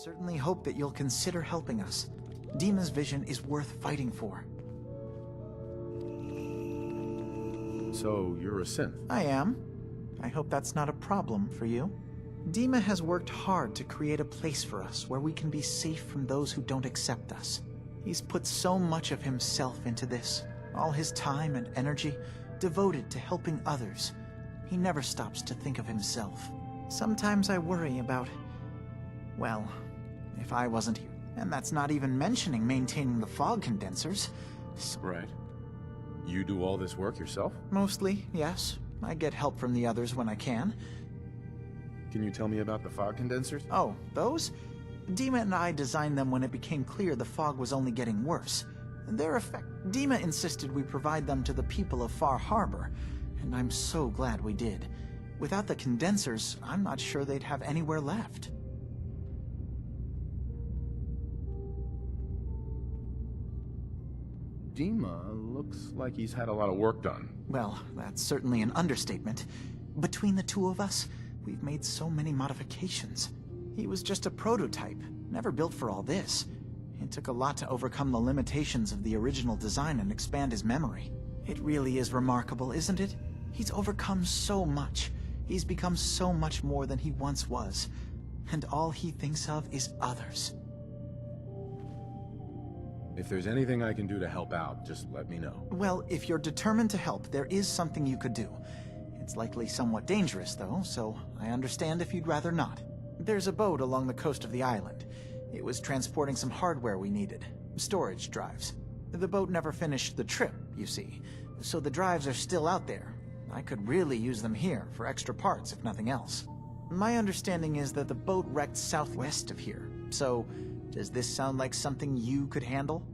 certainly hope that you'll consider helping us. Dima's vision is worth fighting for. So, you're a synth? I am. I hope that's not a problem for you. Dima has worked hard to create a place for us where we can be safe from those who don't accept us. He's put so much of himself into this, all his time and energy devoted to helping others. He never stops to think of himself. Sometimes I worry about, well, if I wasn't here. And that's not even mentioning maintaining the fog condensers. Right. You do all this work yourself? Mostly, yes. I get help from the others when I can. Can you tell me about the fog condensers? Oh, those? Dima and I designed them when it became clear the fog was only getting worse. Dima insisted we provide them to the people of Far Harbor, and I'm so glad we did. Without the condensers, I'm not sure they'd have anywhere left. Dima looks like he's had a lot of work done. Well, that's certainly an understatement. Between the two of us, we've made so many modifications. He was just a prototype, never built for all this. It took a lot to overcome the limitations of the original design and expand his memory. It really is remarkable, isn't it? He's overcome so much. He's become so much more than he once was. And all he thinks of is others. If there's anything I can do to help out, just let me know. Well, if you're determined to help, there is something you could do. It's likely somewhat dangerous, though, so I understand if you'd rather not. There's a boat along the coast of the island. It was transporting some hardware we needed. Storage drives. The boat never finished the trip, you see, so the drives are still out there. I could really use them here for extra parts, if nothing else. My understanding is that the boat wrecked southwest of here, so does this sound like something you could handle?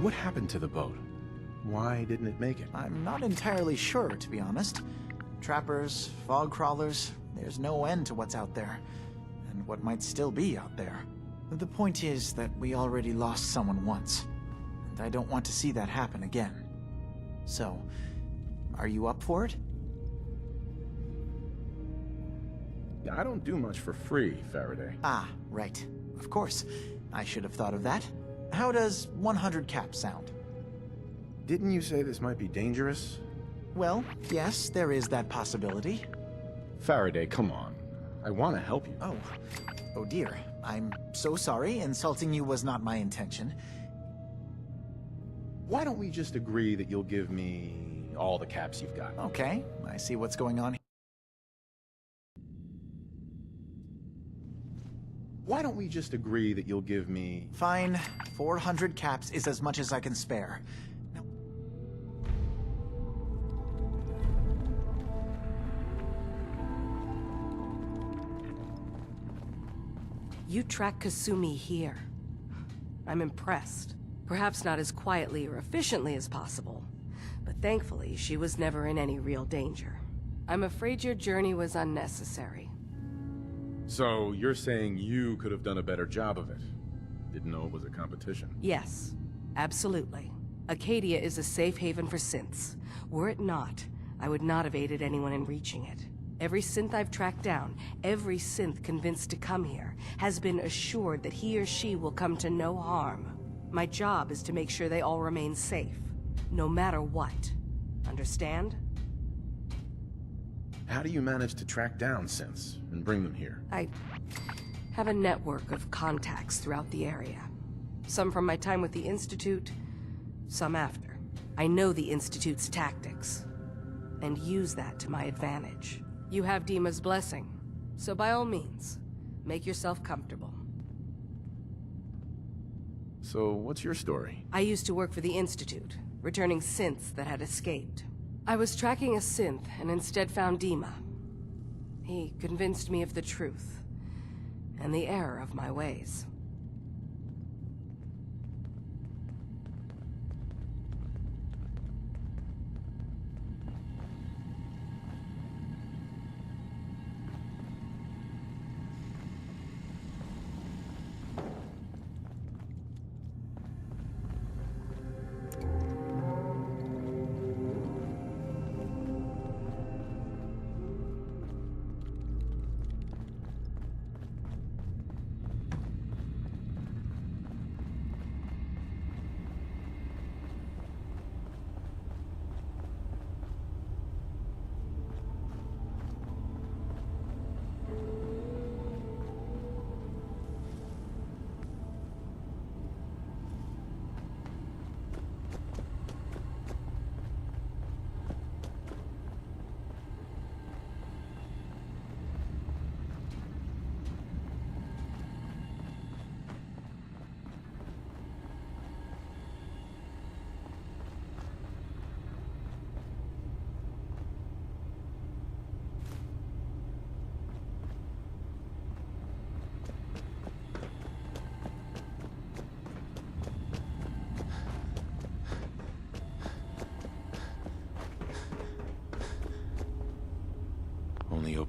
What happened to the boat? Why didn't it make it? I'm not entirely sure, to be honest. Trappers, fog crawlers, there's no end to what's out there. And what might still be out there. The point is that we already lost someone once. And I don't want to see that happen again. So, are you up for it? Yeah, I don't do much for free, Faraday. Ah, right. Of course. I should have thought of that. How does 100 caps sound? Didn't you say this might be dangerous? Well, yes, there is that possibility. Faraday, come on. I want to help you. Oh dear. I'm so sorry. Insulting you was not my intention. Why don't we just agree that you'll give me all the caps you've got? Okay, I see what's going on here. Why don't we just agree that you'll give me... Fine. 400 caps is as much as I can spare. Now... You track Kasumi here. I'm impressed. Perhaps not as quietly or efficiently as possible, but thankfully she was never in any real danger. I'm afraid your journey was unnecessary. So, you're saying you could have done a better job of it? Didn't know it was a competition? Yes, absolutely. Acadia is a safe haven for synths. Were it not, I would not have aided anyone in reaching it. Every synth I've tracked down, every synth convinced to come here, has been assured that he or she will come to no harm. My job is to make sure they all remain safe, no matter what. Understand? How do you manage to track down synths and bring them here? I have a network of contacts throughout the area. Some from my time with the Institute, some after. I know the Institute's tactics, and use that to my advantage. You have Dima's blessing, so by all means, make yourself comfortable. So, what's your story? I used to work for the Institute, returning synths that had escaped. I was tracking a synth and instead found Dima. He convinced me of the truth and the error of my ways.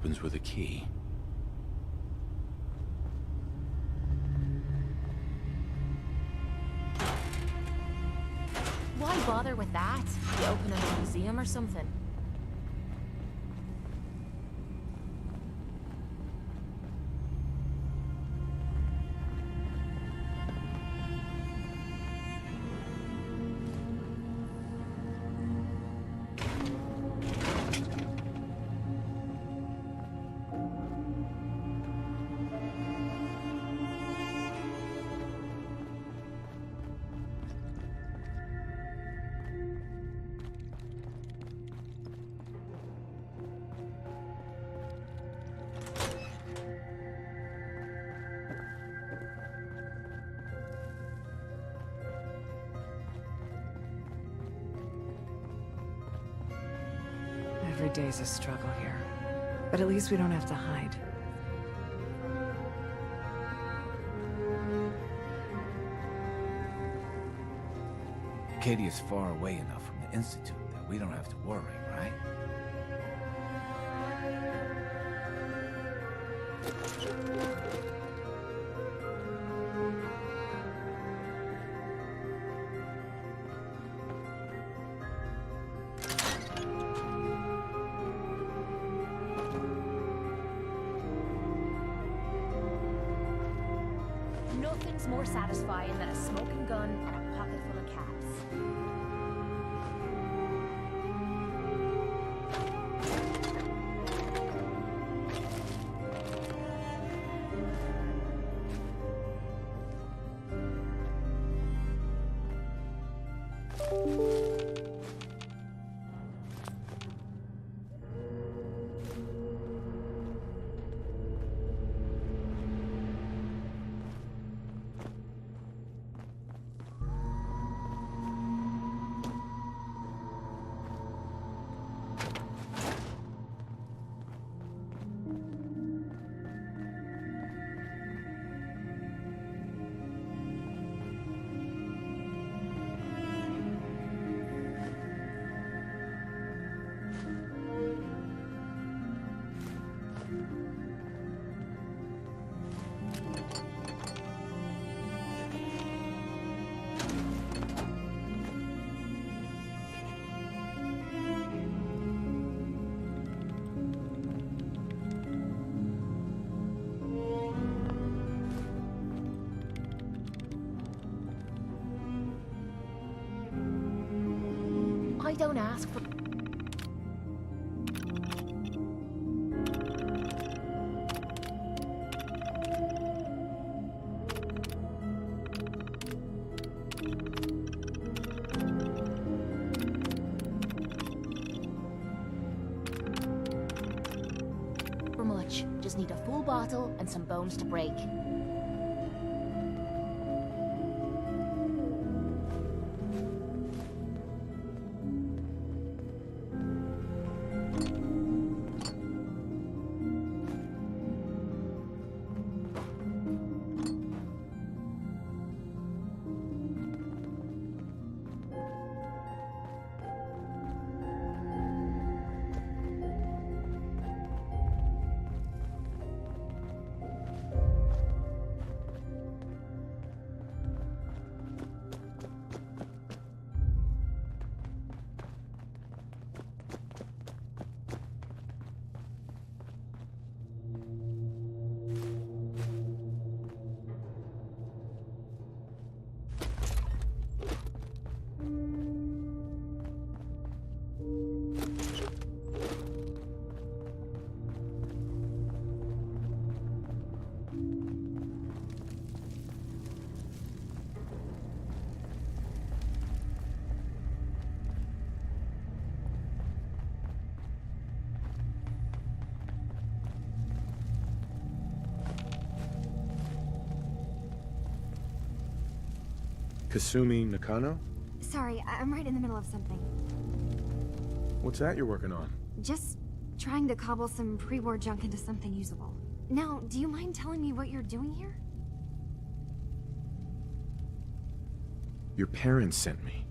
opens with a key. Why bother with that? You open a museum or something? Every day's a struggle here. But at least we don't have to hide. Acadia's far away enough from the Institute that we don't have to worry, right? Nothing's more satisfying than a smoking gun and a pocket full of cats. I don't ask for... for much. Just need a full bottle and some bones to break. Kasumi Nakano? Sorry, I'm right in the middle of something. What's that you're working on? Just trying to cobble some pre-war junk into something usable. Now, do you mind telling me what you're doing here? Your parents sent me.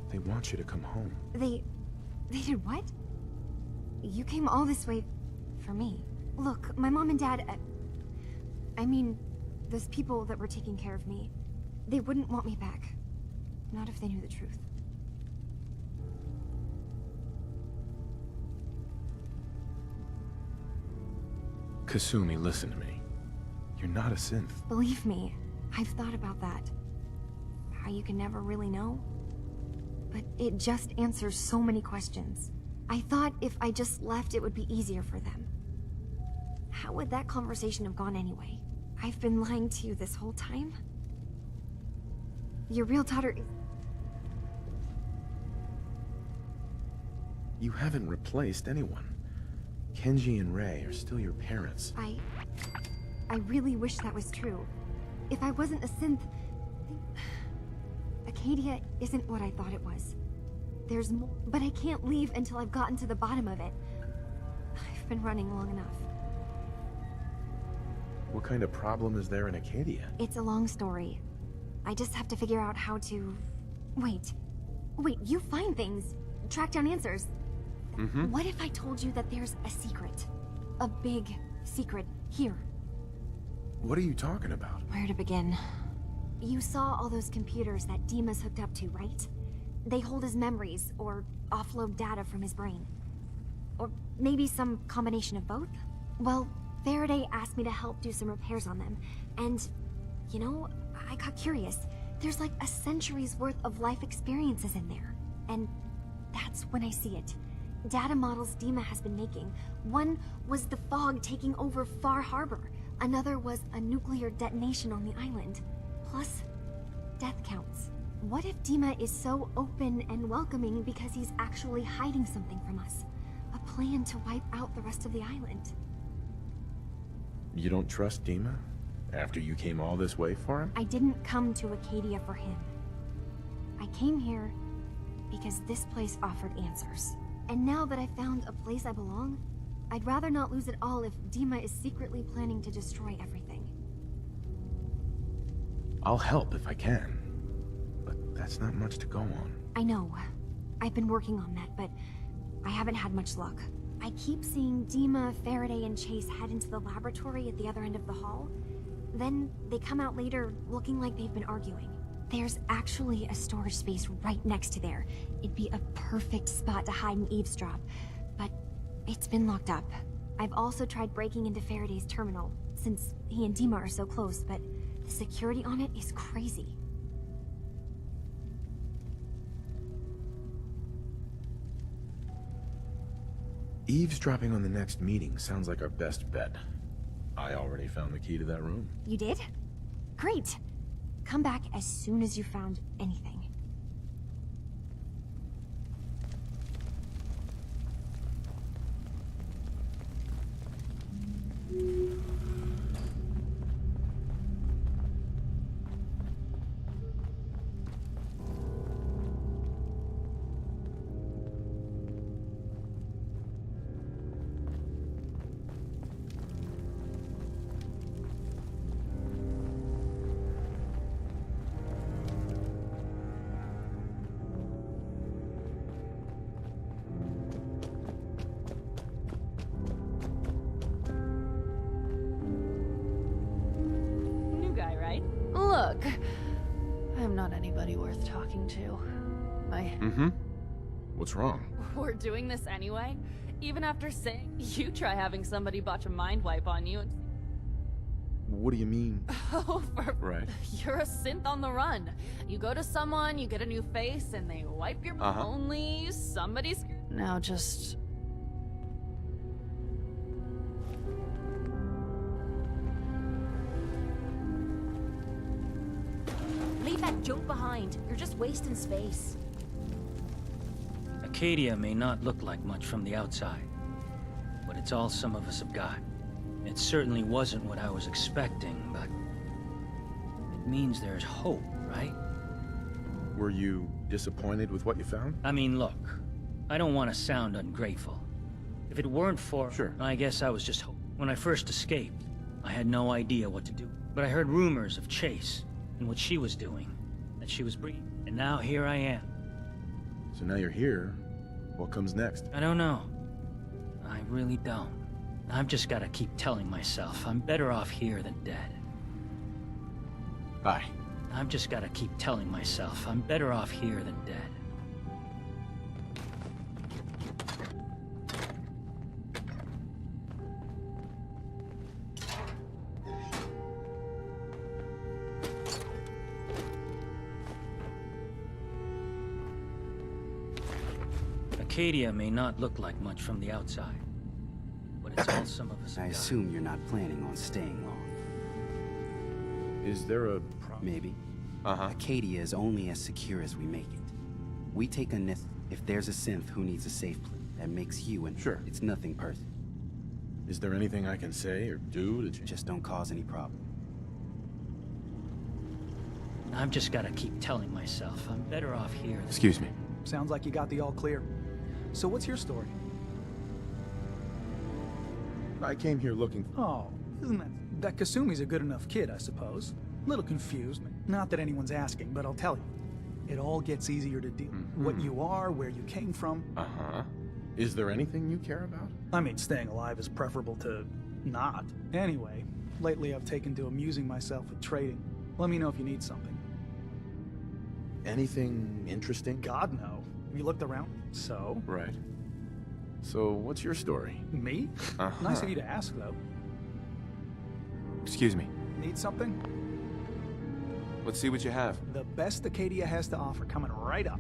They want you to come home. They did what? You came all this way for me. Look, my mom and dad... I mean, those people that were taking care of me, they wouldn't want me back. Not if they knew the truth. Kasumi, listen to me. You're not a synth. Believe me, I've thought about that. How you can never really know. But it just answers so many questions. I thought if I just left, it would be easier for them. How would that conversation have gone anyway? I've been lying to you this whole time? Your real daughter is... You haven't replaced anyone. Kenji and Rei are still your parents. I really wish that was true. If I wasn't a synth... Acadia isn't what I thought it was. There's more, but I can't leave until I've gotten to the bottom of it. I've been running long enough. What kind of problem is there in Acadia? It's a long story. I just have to figure out how to... Wait, you find things. Track down answers. What if I told you that there's a secret? A big secret here. What are you talking about? Where to begin? You saw all those computers that Dima's hooked up to, right? They hold his memories, or offload data from his brain. Or maybe some combination of both? Well, Faraday asked me to help do some repairs on them, and, you know, I got curious. There's like a century's worth of life experiences in there. And that's when I see it. Data models Dima has been making. One was the fog taking over Far Harbor. Another was a nuclear detonation on the island. Plus, death counts. What if Dima is so open and welcoming because he's actually hiding something from us? A plan to wipe out the rest of the island. You don't trust Dima? After you came all this way for him? I didn't come to Acadia for him. I came here because this place offered answers. And now that I've found a place I belong, I'd rather not lose it all if Dima is secretly planning to destroy everything. I'll help if I can. But that's not much to go on. I know. I've been working on that, but I haven't had much luck. I keep seeing Dima, Faraday, and Chase head into the laboratory at the other end of the hall. Then they come out later looking like they've been arguing. There's actually a storage space right next to there. It'd be a perfect spot to hide and eavesdrop, but it's been locked up. I've also tried breaking into Faraday's terminal, since he and Dima are so close, but the security on it is crazy. Eavesdropping on the next meeting sounds like our best bet. I already found the key to that room. You did? Great. Come back as soon as you found anything. Look, I'm not anybody worth talking to. What's wrong? We're doing this anyway? Even after saying you try having somebody botch a mind wipe on you and... What do you mean? Oh, Right. You're a synth on the run. You go to someone, you get a new face, and they wipe your mind. Only somebody's... Now just... Leave that joke behind. You're just wasting space. Acadia may not look like much from the outside, but it's all some of us have got. It certainly wasn't what I was expecting, but it means there's hope, right? Were you disappointed with what you found? I mean, look, I don't want to sound ungrateful. If it weren't for... Sure. I guess I was just when I first escaped, I had no idea what to do. But I heard rumors of Chase and what she was doing, that she was breeding. And now here I am. So now you're here. What comes next? I don't know. I really don't. I've just gotta keep telling myself I'm better off here than dead. Hi. I've just gotta keep telling myself I'm better off here than dead. Acadia may not look like much from the outside, but it's all some of us have I got. assume you're not planning on staying long. Is there a problem? Maybe. Acadia is only as secure as we make it. We take a nith. If there's a synth who needs a safe place, that makes you and Sure. It's nothing personal. Is there anything I can say or do to change? Just don't cause any problem. I've just gotta keep telling myself I'm better off here than... Excuse me. Sounds like you got the all clear. So what's your story? I came here looking... Oh, isn't that Kasumi's a good enough kid, I suppose. Little confused. Not that anyone's asking, but I'll tell you. It all gets easier to do. What you are, where you came from. Is there anything you care about? I mean, staying alive is preferable to not. Anyway, lately I've taken to amusing myself with trading. Let me know if you need something. Anything interesting? God, no. Have you looked around? So? Right. So, what's your story? Me? Nice of you to ask, though. Excuse me. Need something? Let's see what you have. The best Acadia has to offer, coming right up.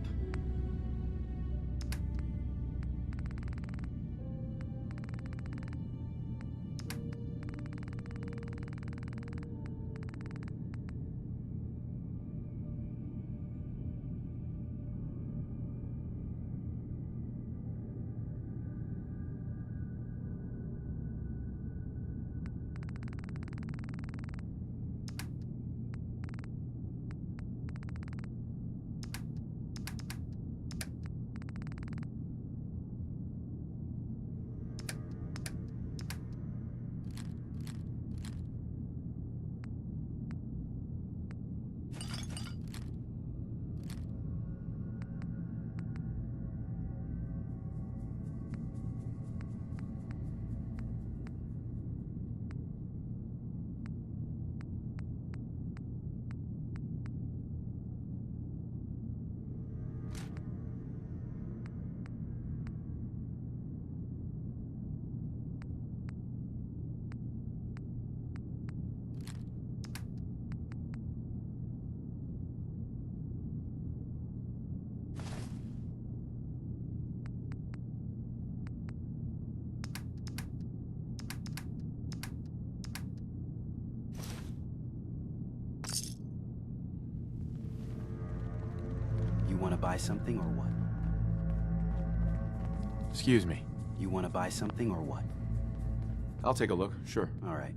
Want to buy something or what? Excuse me. You want to buy something or what? I'll take a look, sure. All right.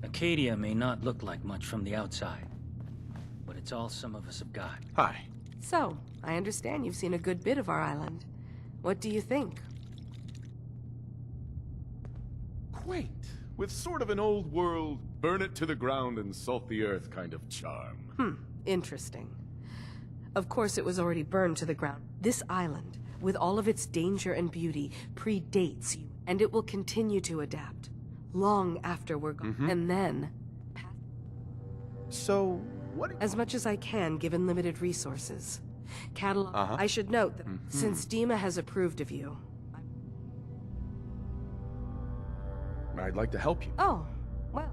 Acadia may not look like much from the outside, but it's all some of us have got. Hi. So, I understand you've seen a good bit of our island. What do you think? Quaint, with sort of an old world, burn it to the ground and salt the earth kind of charm. Interesting. Of course it was already burned to the ground. This island, with all of its danger and beauty, predates you, and it will continue to adapt. Long after we're gone. And then... So, what... As much as I can, given limited resources. Catalog... Uh-huh. I should note that since Dima has approved of you... I'd like to help you. Oh, well,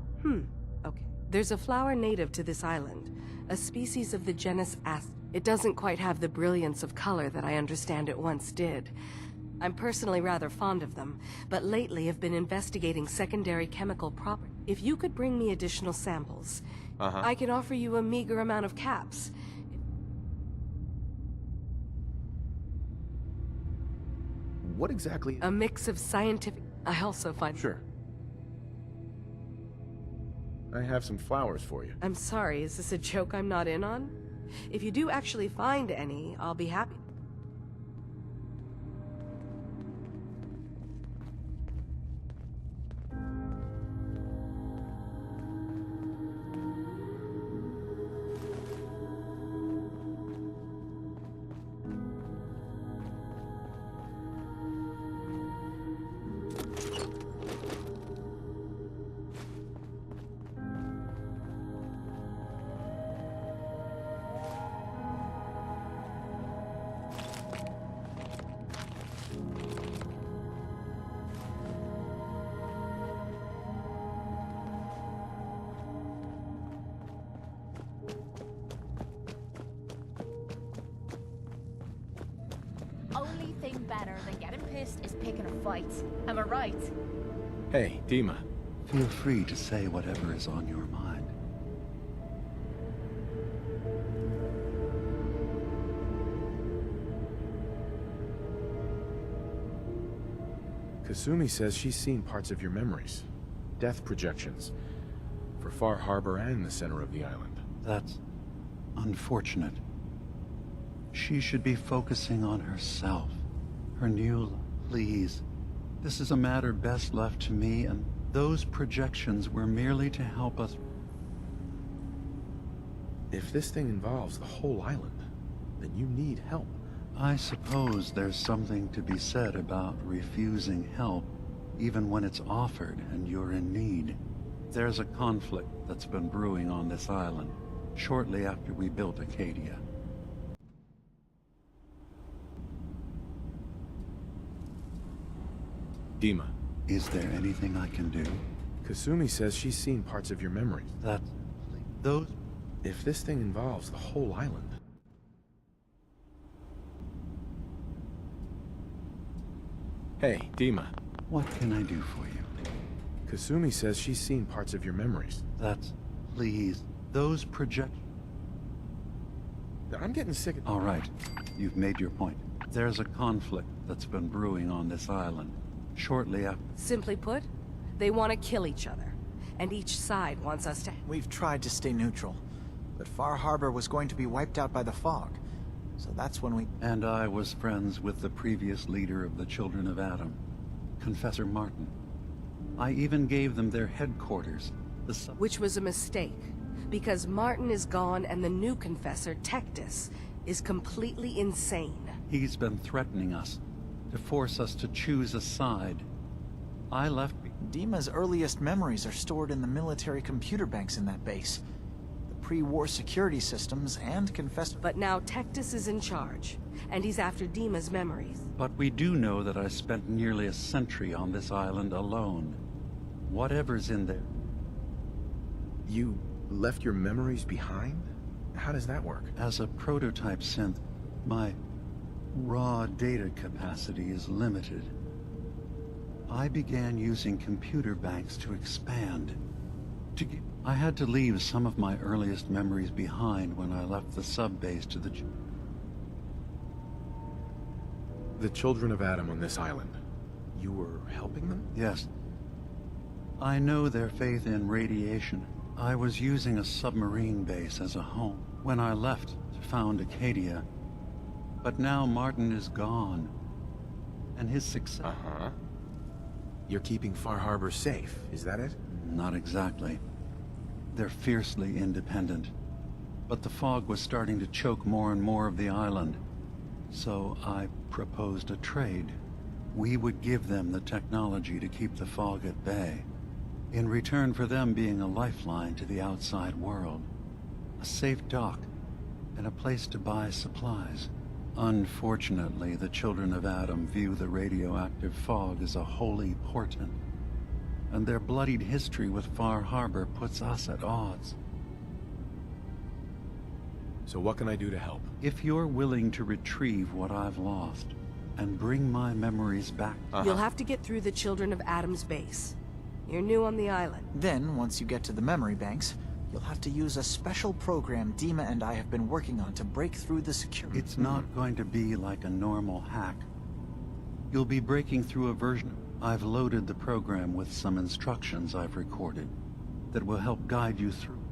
okay. There's a flower native to this island, a species of the genus It doesn't quite have the brilliance of color that I understand it once did. I'm personally rather fond of them, but lately have been investigating secondary chemical properties. If you could bring me additional samples, I can offer you a meager amount of caps. What exactly... A mix of scientific... I also find... Sure. I have some flowers for you. I'm sorry, is this a joke I'm not in on? If you do actually find any, I'll be happy. Only thing better than getting pissed is picking a fight. Am I right? Hey, Dima. Feel free to say whatever is on your mind. Kasumi says she's seen parts of your memories. Death projections. For Far Harbor and the center of the island. That's unfortunate. She should be focusing on herself. Her new... Please. This is a matter best left to me, and those projections were merely to help us... If this thing involves the whole island, then you need help. I suppose there's something to be said about refusing help, even when it's offered and you're in need. There's a conflict that's been brewing on this island, shortly after we built Acadia. Dima. Is there anything I can do? Kasumi says she's seen parts of your memories. Those... If this thing involves the whole island... Hey, Dima. What can I do for you? Kasumi says she's seen parts of your memories. Please, those projections... I'm getting sick of... All right, you've made your point. There's a conflict that's been brewing on this island. Shortly after... Simply put, they want to kill each other, and each side wants us to... We've tried to stay neutral, but Far Harbor was going to be wiped out by the fog, so that's when we... And I was friends with the previous leader of the Children of Adam, Confessor Martin. I even gave them their headquarters, Which was a mistake, because Martin is gone and the new Confessor, Tectus, is completely insane. He's been threatening us, to force us to choose a side. I left... Dima's earliest memories are stored in the military computer banks in that base. The pre-war security systems and Confessor... But now Tectus is in charge, and he's after Dima's memories. But we do know that I spent nearly a century on this island alone. Whatever's in there... You left your memories behind? How does that work? As a prototype synth, my raw data capacity is limited. I began using computer banks to expand. I had to leave some of my earliest memories behind when I left the sub-base to the... The Children of Adam on this island. You were helping them? Yes. I know their faith in radiation. I was using a submarine base as a home when I left to found Acadia. But now Martin is gone, and his success... You're keeping Far Harbor safe, is that it? Not exactly. They're fiercely independent. But the fog was starting to choke more and more of the island. So I proposed a trade. We would give them the technology to keep the fog at bay, in return for them being a lifeline to the outside world. a safe dock, and a place to buy supplies. Unfortunately, the children of Adam view the radioactive fog as a holy portent, and their bloodied history with Far Harbor puts us at odds. So what can I do to help? If you're willing to retrieve what I've lost and bring my memories back... You'll have to get through the Children of Adam's base. You're new on the island. Then, once you get to the memory banks, you'll have to use a special program Dima and I have been working on to break through the security. It's not going to be like a normal hack. You'll be breaking through a version. I've loaded the program with some instructions I've recorded that will help guide you through.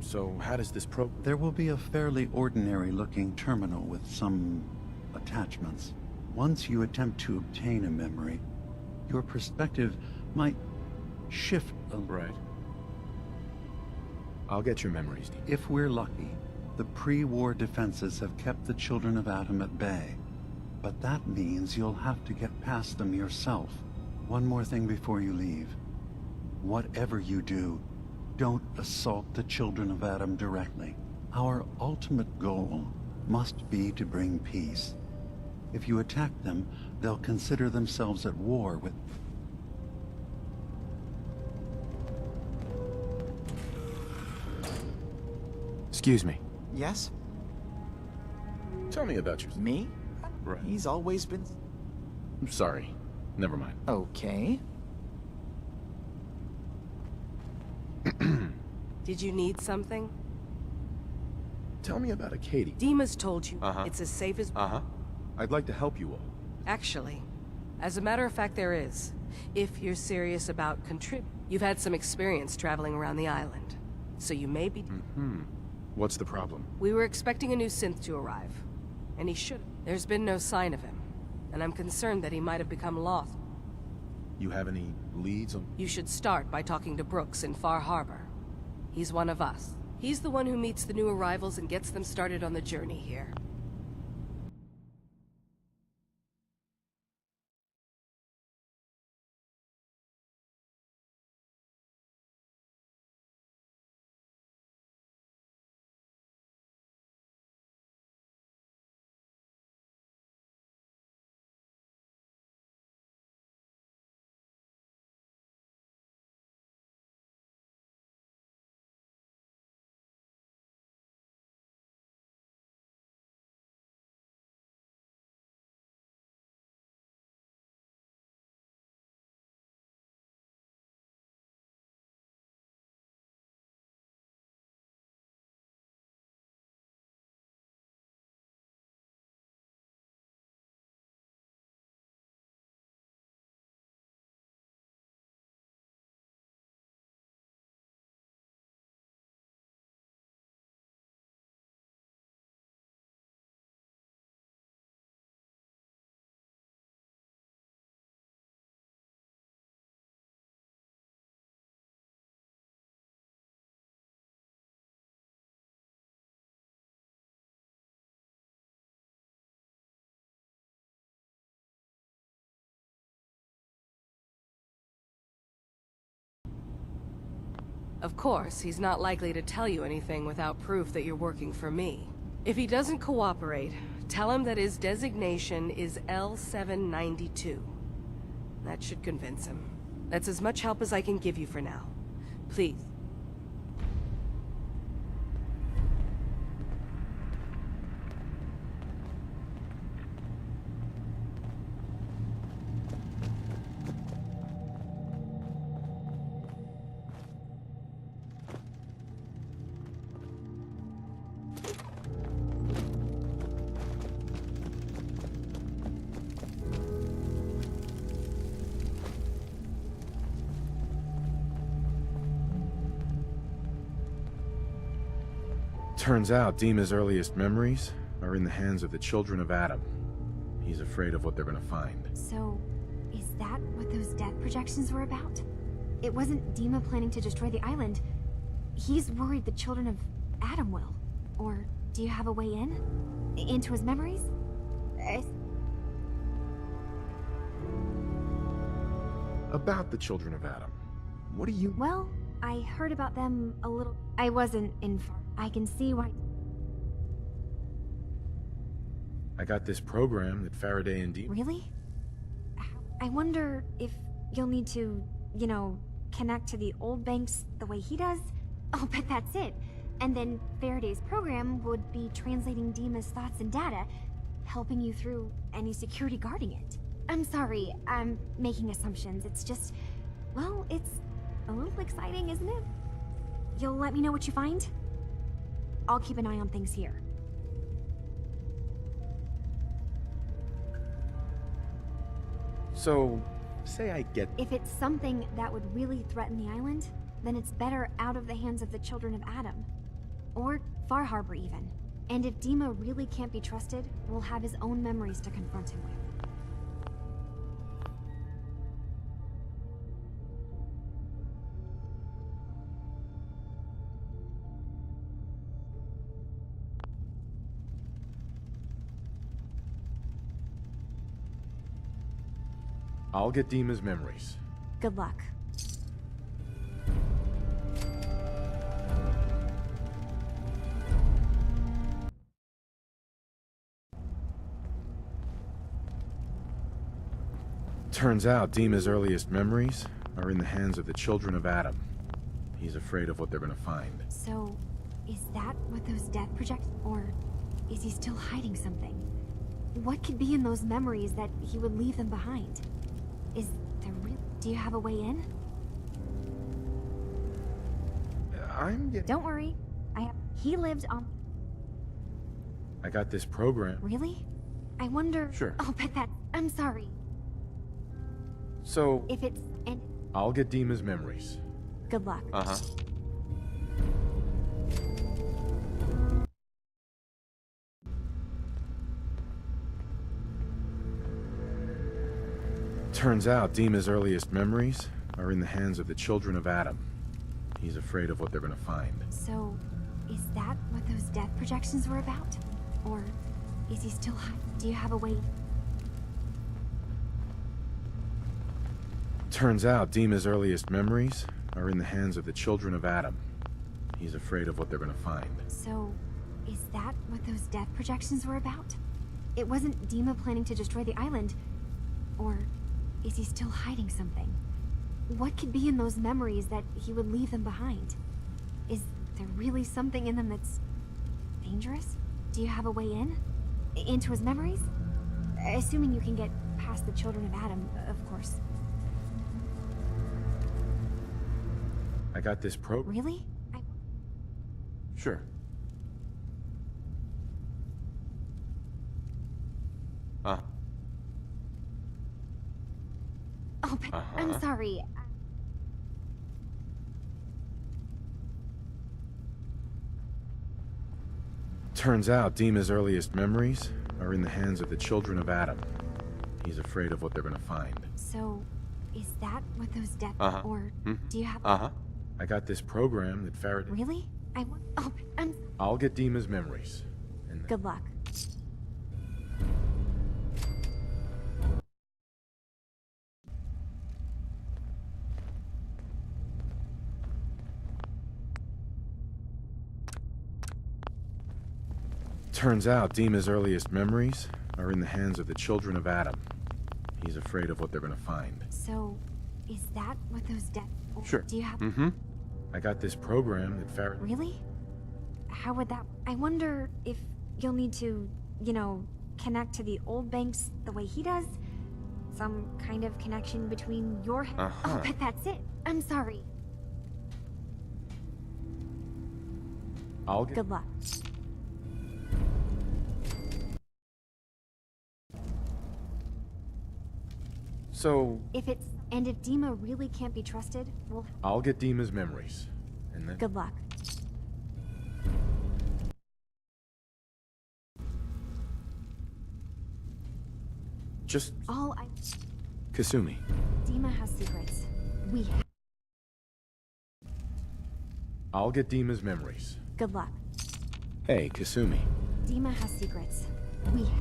So how does this There will be a fairly ordinary-looking terminal with some attachments. Once you attempt to obtain a memory, your perspective might shift a... Right. I'll get your memories, Dean. If we're lucky, the pre-war defenses have kept the Children of Adam at bay. But that means you'll have to get past them yourself. One more thing before you leave. Whatever you do, don't assault the Children of Adam directly. Our ultimate goal must be to bring peace. If you attack them, they'll consider themselves at war with... Excuse me. Yes? Tell me about yourself. Me? Right. He's always been... I'm sorry. Never mind. Okay. Did you need something? Tell me about Katie. Dima's told you it's as safe as... I'd like to help you all. Actually, as a matter of fact, there is. If you're serious about you've had some experience traveling around the island, so you may be... What's the problem? We were expecting a new synth to arrive, and he should. There's been no sign of him, and I'm concerned that he might have become lost. You have any leads on... You should start by talking to Brooks in Far Harbor. He's one of us. He's the one who meets the new arrivals and gets them started on the journey here. Of course, he's not likely to tell you anything without proof that you're working for me. If he doesn't cooperate, tell him that his designation is L792. That should convince him. That's as much help as I can give you for now. Please. Turns out Dima's earliest memories are in the hands of the Children of Adam. He's afraid of what they're gonna find. So, is that what those death projections were about? It wasn't Dima planning to destroy the island. He's worried the Children of Adam will. Or do you have a way in? Into his memories? About the Children of Adam. What do you... Well, I heard about them a little... I wasn't in far... I can see why... I got this program that Faraday and Dima... Really? I wonder if you'll need to, you know, connect to the old banks the way he does? I'll bet that's it. And then Faraday's program would be translating Dima's thoughts and data, helping you through any security guarding it. I'm sorry, I'm making assumptions. It's just, well, it's a little exciting, isn't it? You'll let me know what you find? I'll keep an eye on things here. So, say I get... If it's something that would really threaten the island, then it's better out of the hands of the children of Adam. Or Far Harbor, even. And if Dima really can't be trusted, we'll have his own memories to confront him with. I'll get Dima's memories. Good luck. Turns out Dima's earliest memories are in the hands of the children of Adam. He's afraid of what they're gonna find. So, is that what those death project... or is he still hiding something? What could be in those memories that he would leave them behind? Is there real... Do you have a way in? I'm getting... Don't worry. He lived on... I got this program. Really? I wonder... Sure. I'll bet that... I'm sorry. So... If it's... and... I'll get Dima's memories. Good luck. Uh-huh. Turns out Dima's earliest memories are in the hands of the children of Adam. He's afraid of what they're gonna find. So, is that what those death projections were about? Or is he still Do you have a way... Turns out Dima's earliest memories are in the hands of the children of Adam. He's afraid of what they're gonna find. So, is that what those death projections were about? It wasn't Dima planning to destroy the island. Or is he still hiding something? What could be in those memories that he would leave them behind? Is there really something in them that's... dangerous? Do you have a way in? Into his memories? Assuming you can get past the children of Adam, of course. I got this program. Really? Sure. Oh, but I'm sorry. Turns out Dima's earliest memories are in the hands of the children of Adam. He's afraid of what they're gonna find. So, is that what those death... or do you have... I got this program that Faraday... Really? Oh, I'll get Dima's memories. And Good luck. Turns out Dima's earliest memories are in the hands of the children of Adam. He's afraid of what they're gonna find. So, is that what those death... Sure. Do you have... I got this program that Faraday... Really? How would that... I wonder if you'll need to, you know, connect to the old banks the way he does? Some kind of connection between your... Oh, but that's it. I'm sorry. I'll get... Good luck. So... If it's... And if Dima really can't be trusted, we'll... I'll get Dima's memories. And then... Good luck. Just... All I... Kasumi. Dima has secrets. We have... I'll get Dima's memories. Good luck. Hey, Kasumi. Dima has secrets. We have...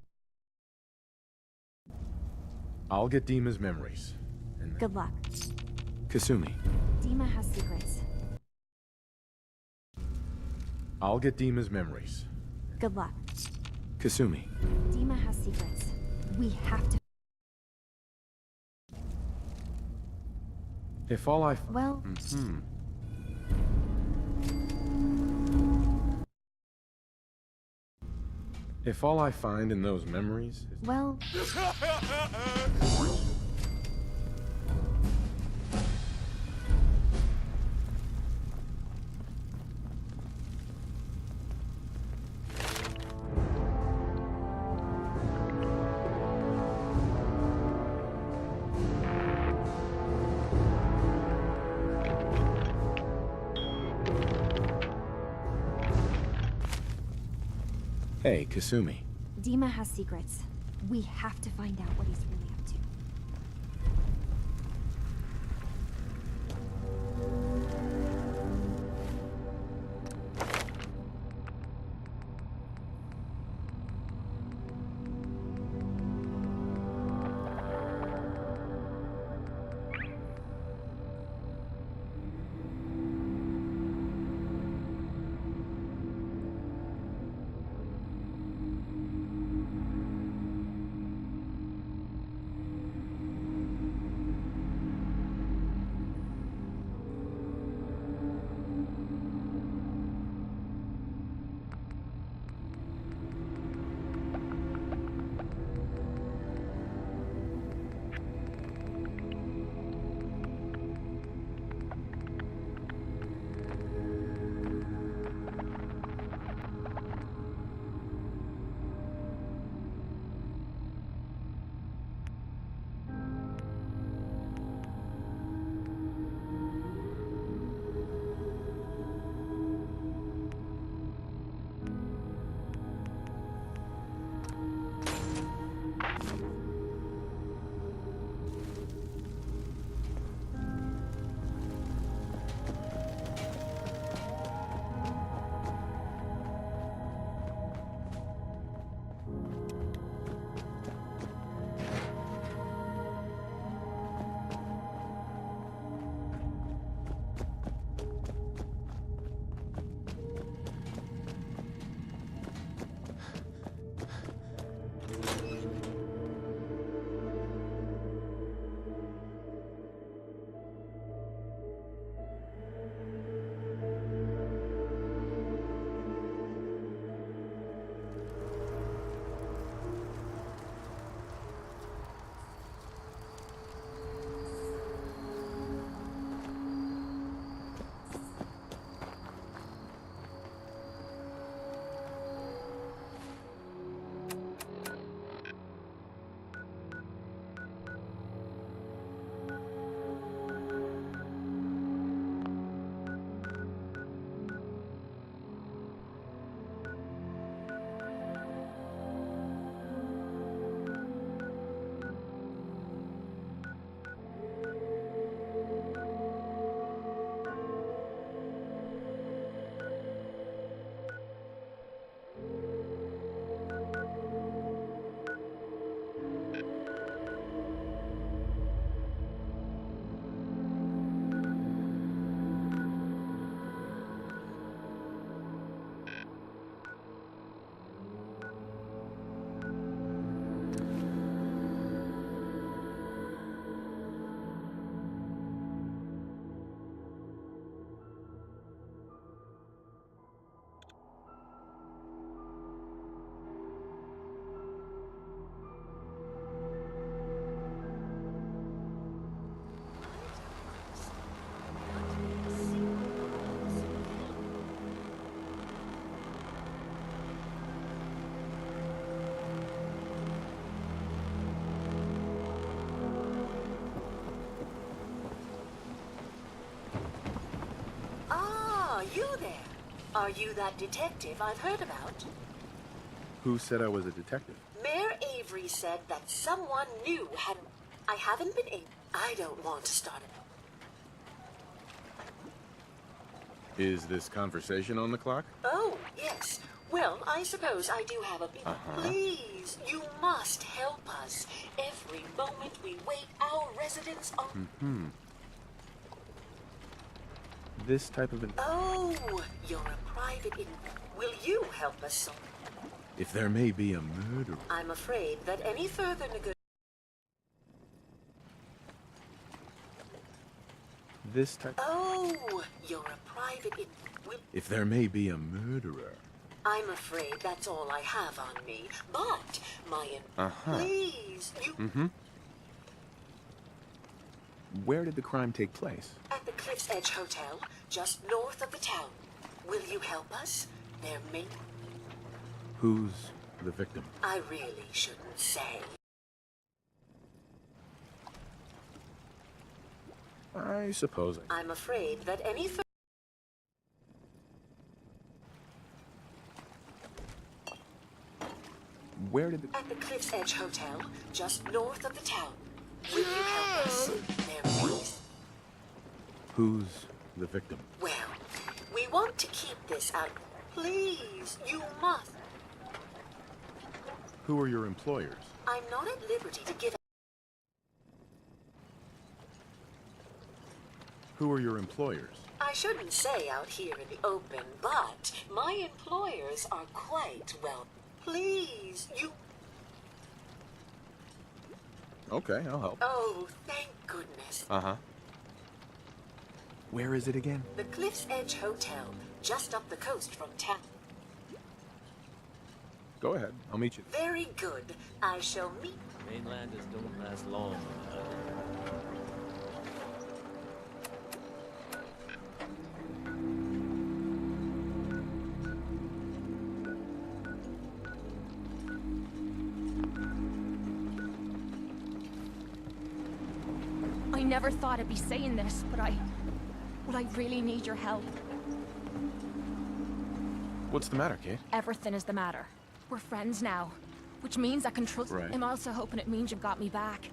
I'll get Dima's memories. And then... Good luck. Kasumi. Dima has secrets. I'll get Dima's memories. Good luck. Kasumi. Dima has secrets. We have to... If all I... Well... If all I find in those memories is... Well... Hey, Kasumi. Dima has secrets. We have to find out what he's really up to. You there? Are you that detective I've heard about? Who said I was a detective? Mayor Avery said that someone new had... I haven't been able... I don't want to start it. Is this conversation on the clock? Oh, yes. Well, I suppose I do have a bit... Please, you must help us. Every moment we wait, our residents are... This type of... Oh, you're a Will you help us solve? If there may be a murderer... I'm afraid that any further This type... Oh, you're a If there may be a murderer... I'm afraid that's all I have on me. But, please, you... Mm-hmm. Where did the crime take place? At the Cliff's Edge Hotel, just north of the town. Will you help us? There may... Who's the victim? I really shouldn't say. I suppose I'm afraid that any... Where did the... At the Cliff's Edge Hotel, just north of the town. Will you help us? There may... Who's the victim? Well, we want to keep this out. Please, you must. Who are your employers? I'm not at liberty to give... Who are your employers? I shouldn't say out here in the open, but my employers are quite well. Please, you... Okay, I'll help. Oh, thank goodness. Uh-huh. Where is it again? The Cliff's Edge Hotel, just up the coast from town. Go ahead, I'll meet you. Very good. I shall meet... Mainlanders don't last long. I never thought I'd be saying this, but I really need your help. What's the matter, Kate? Everything is the matter. We're friends now, which means I can trust... Right. I'm also hoping it means you've got me back.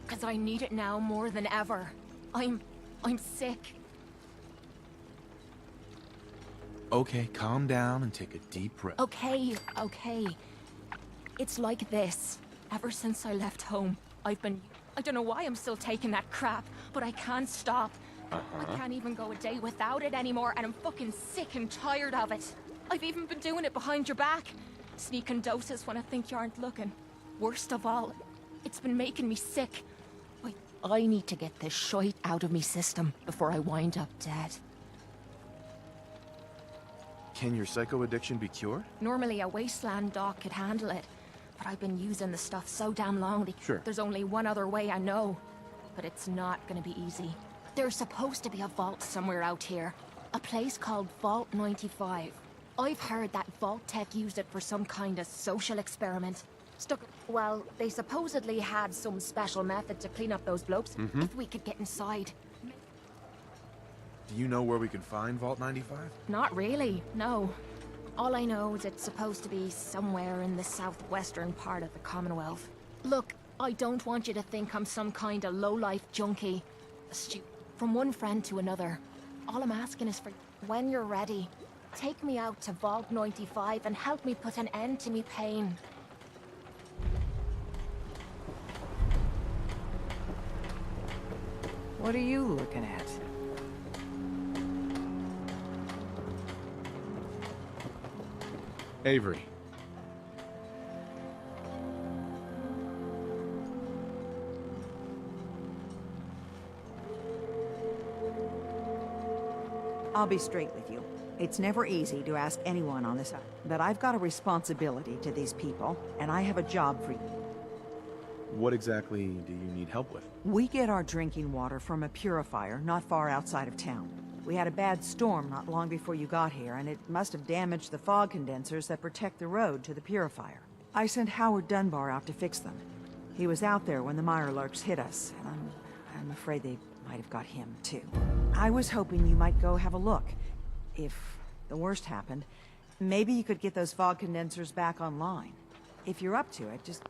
Because I need it now more than ever. I'm sick. Okay, calm down and take a deep breath. Okay. It's like this. Ever since I left home, I've been... I don't know why I'm still taking that crap, but I can't stop. I can't even go a day without it anymore, and I'm fucking sick and tired of it. I've even been doing it behind your back. Sneaking doses when I think you aren't looking. Worst of all, it's been making me sick. I need to get this shite out of me system before I wind up dead. Can your psycho addiction be cured? Normally a wasteland doc could handle it, but I've been using the stuff so damn long that Sure. there's only one other way I know. But it's not gonna be easy. There's supposed to be a vault somewhere out here. A place called Vault 95. I've heard that Vault Tech used it for some kind of social experiment. Well, they supposedly had some special method to clean up those blokes. If we could get inside. Do you know where we can find Vault 95? Not really, no. All I know is it's supposed to be somewhere in the southwestern part of the Commonwealth. Look, I don't want you to think I'm some kind of low-life junkie. From one friend to another. All I'm asking is for, when you're ready, take me out to Vault 95 and help me put an end to me pain. What are you looking at? Avery. I'll be straight with you. It's never easy to ask anyone on this, but I've got a responsibility to these people, and I have a job for you. What exactly do you need help with? We get our drinking water from a purifier not far outside of town. We had a bad storm not long before you got here, and it must have damaged the fog condensers that protect the road to the purifier. I sent Howard Dunbar out to fix them. He was out there when the Mirelurks hit us, and I'm afraid they might have got him, too. I was hoping you might go have a look. If the worst happened, maybe you could get those fog condensers back online. If you're up to it, just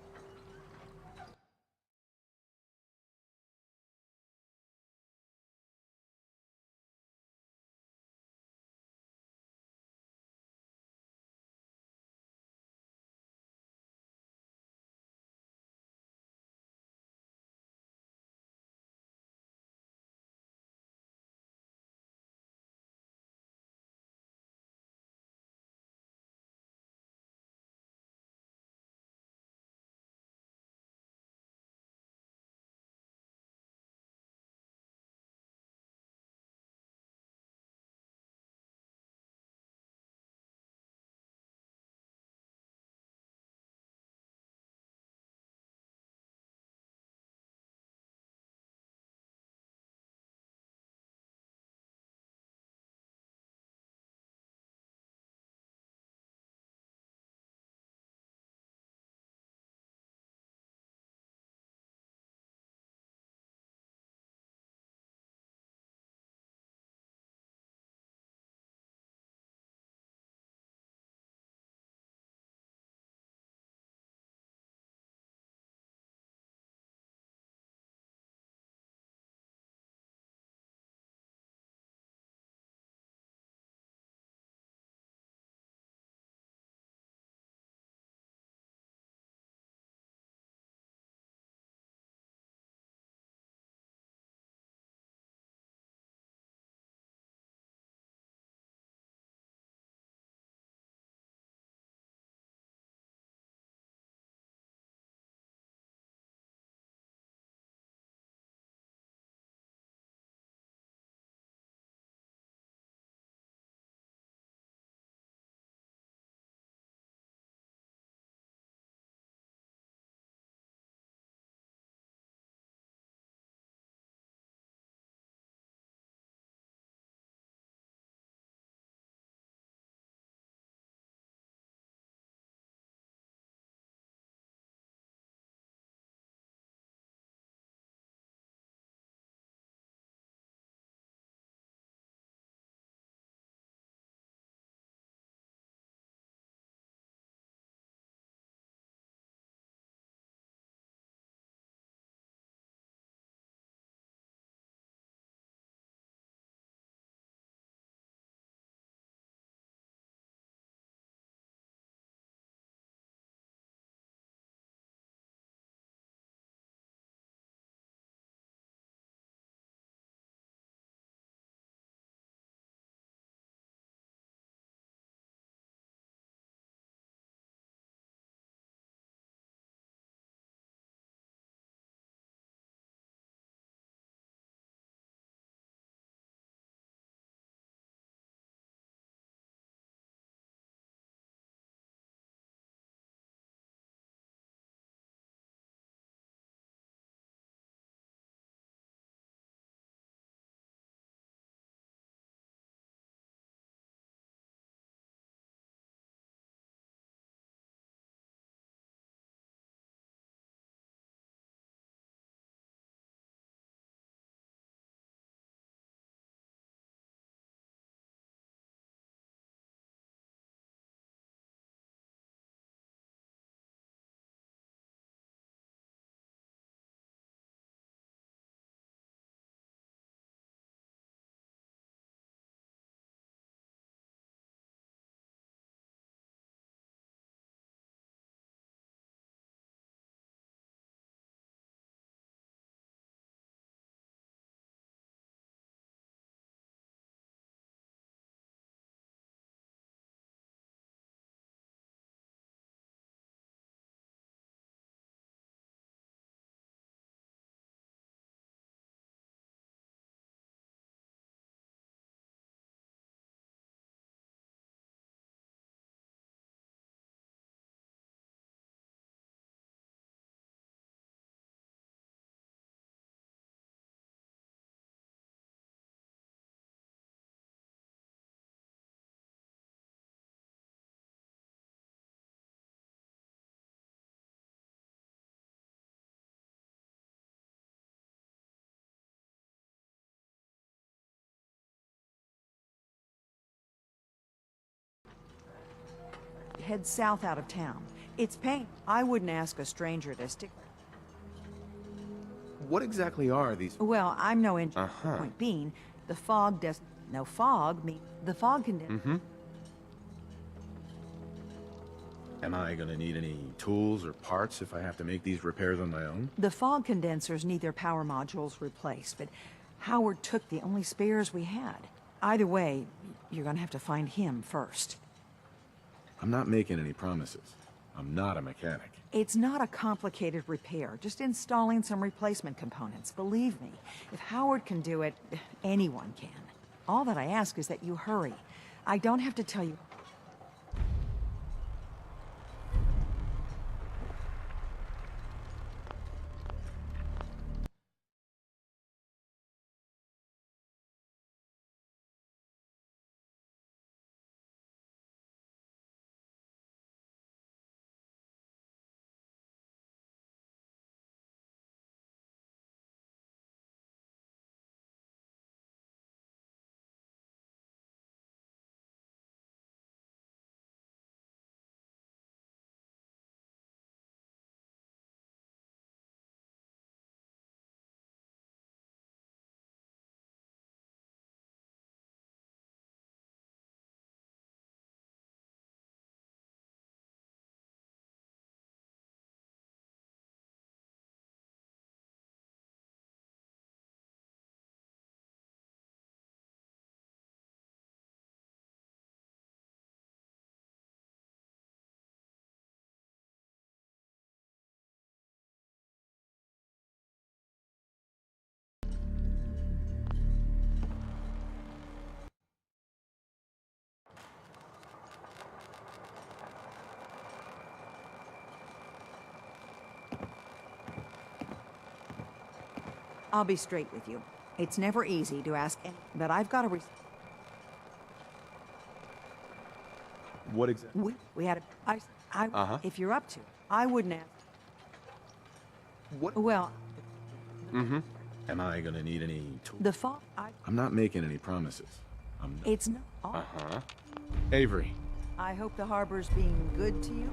head south out of town. It's pain. I wouldn't ask a stranger to stick. What exactly are these? Well, I'm no engineer. Point being, the fog does... No fog means... The fog can... Am I gonna need any tools or parts if I have to make these repairs on my own? The fog condensers need their power modules replaced, but Howard took the only spares we had. Either way, you're gonna have to find him first. I'm not making any promises. I'm not a mechanic. It's not a complicated repair, just installing some replacement components. Believe me, if Howard can do it, anyone can. All that I ask is that you hurry. I don't have to tell you... I'll be straight with you. It's never easy to ask any, but I've got a... What exactly? We had a... If you're up to it, I wouldn't ask... What? Well... Am I gonna need any tools? The fog... I'm not making any promises. I'm not. It's not... Avery. I hope the harbor's being good to you.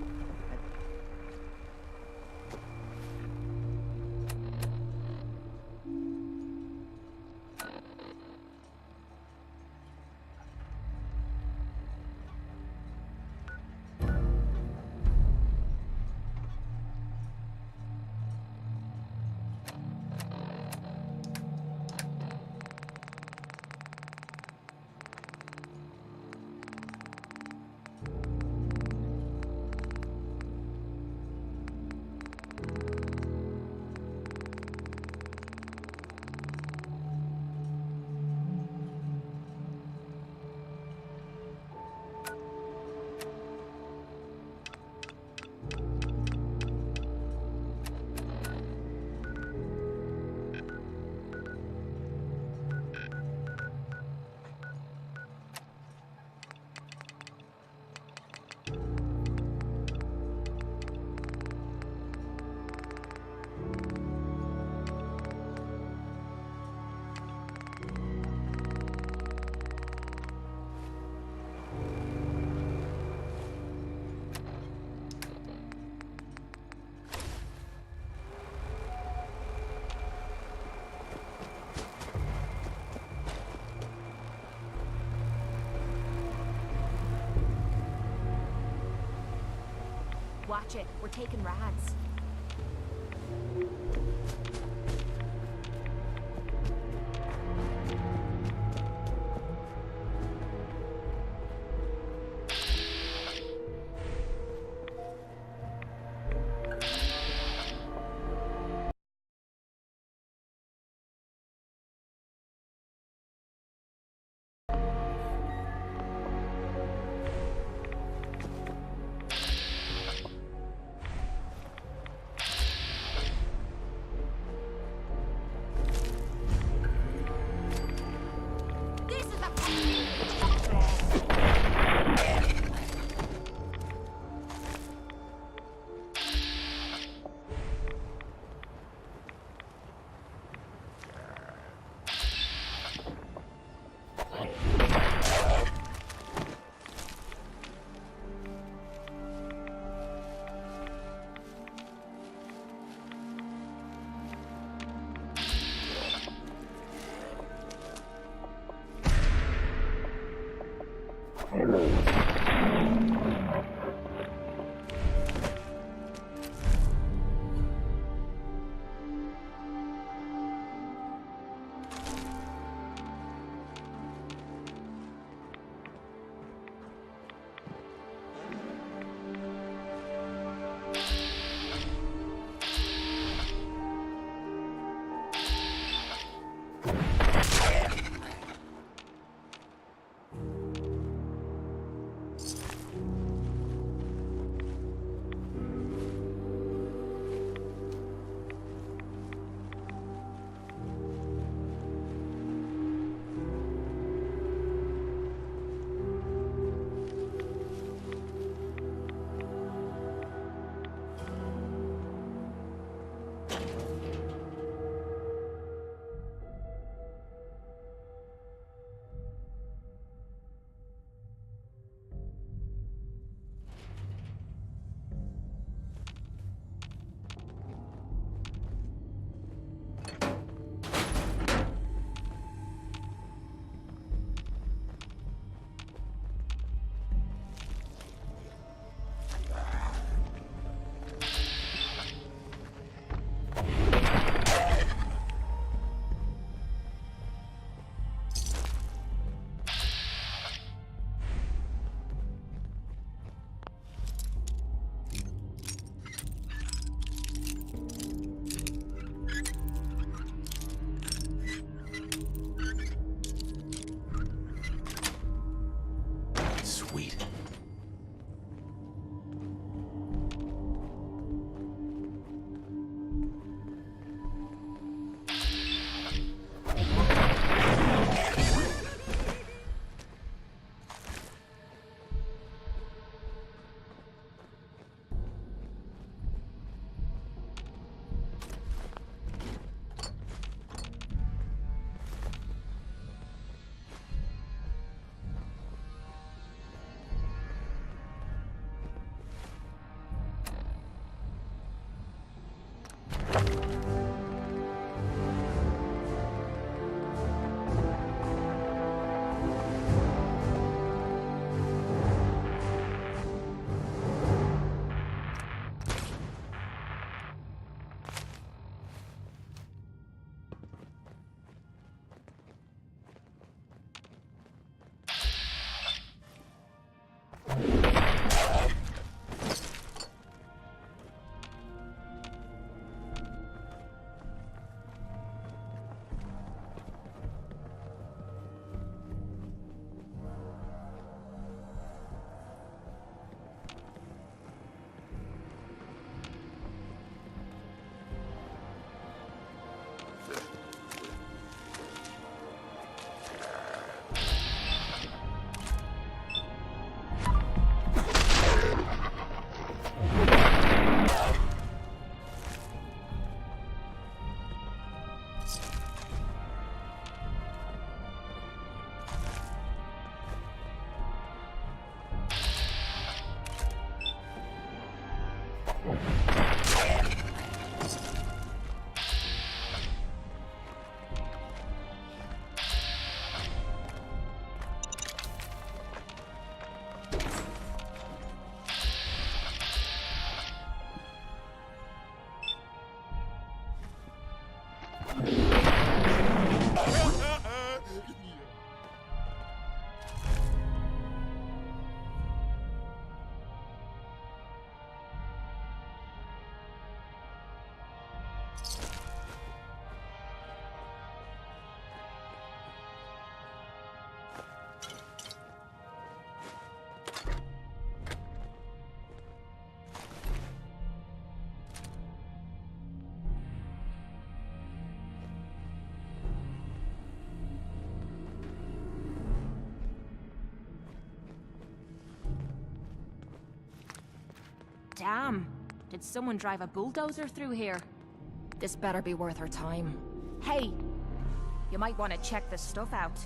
Watch it. We're taking rads. Sweet. Damn. Did someone drive a bulldozer through here? This better be worth her time. Hey! You might want to check this stuff out.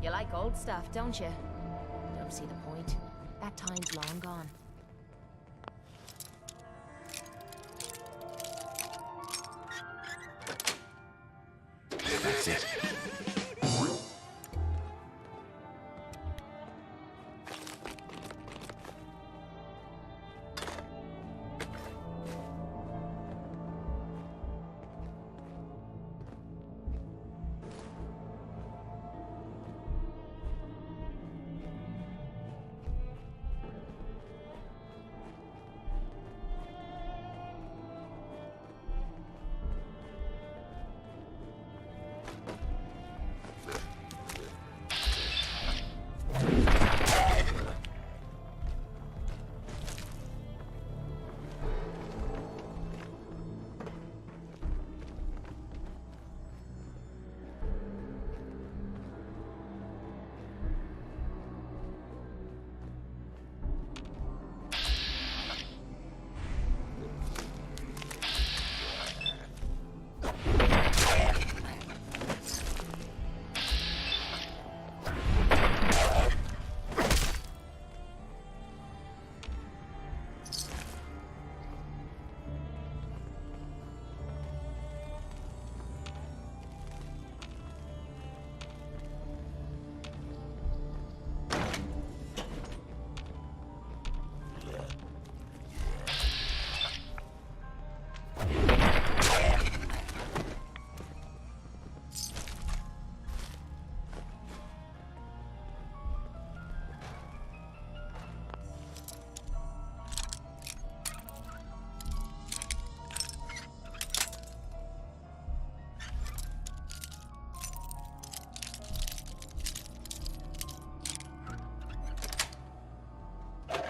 You like old stuff, don't you? Don't see the point. That time's long gone. That's it.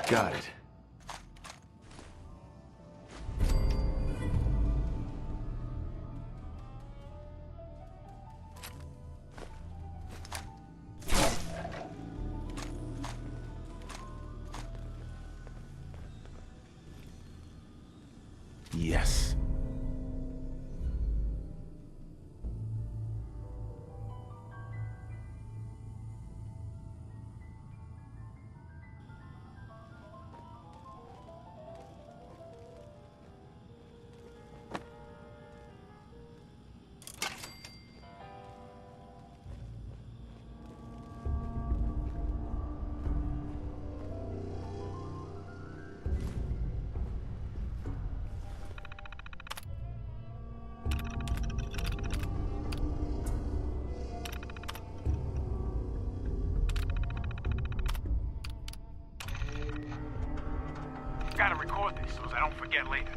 Got it. Yes. Gotta record this so I don't forget later.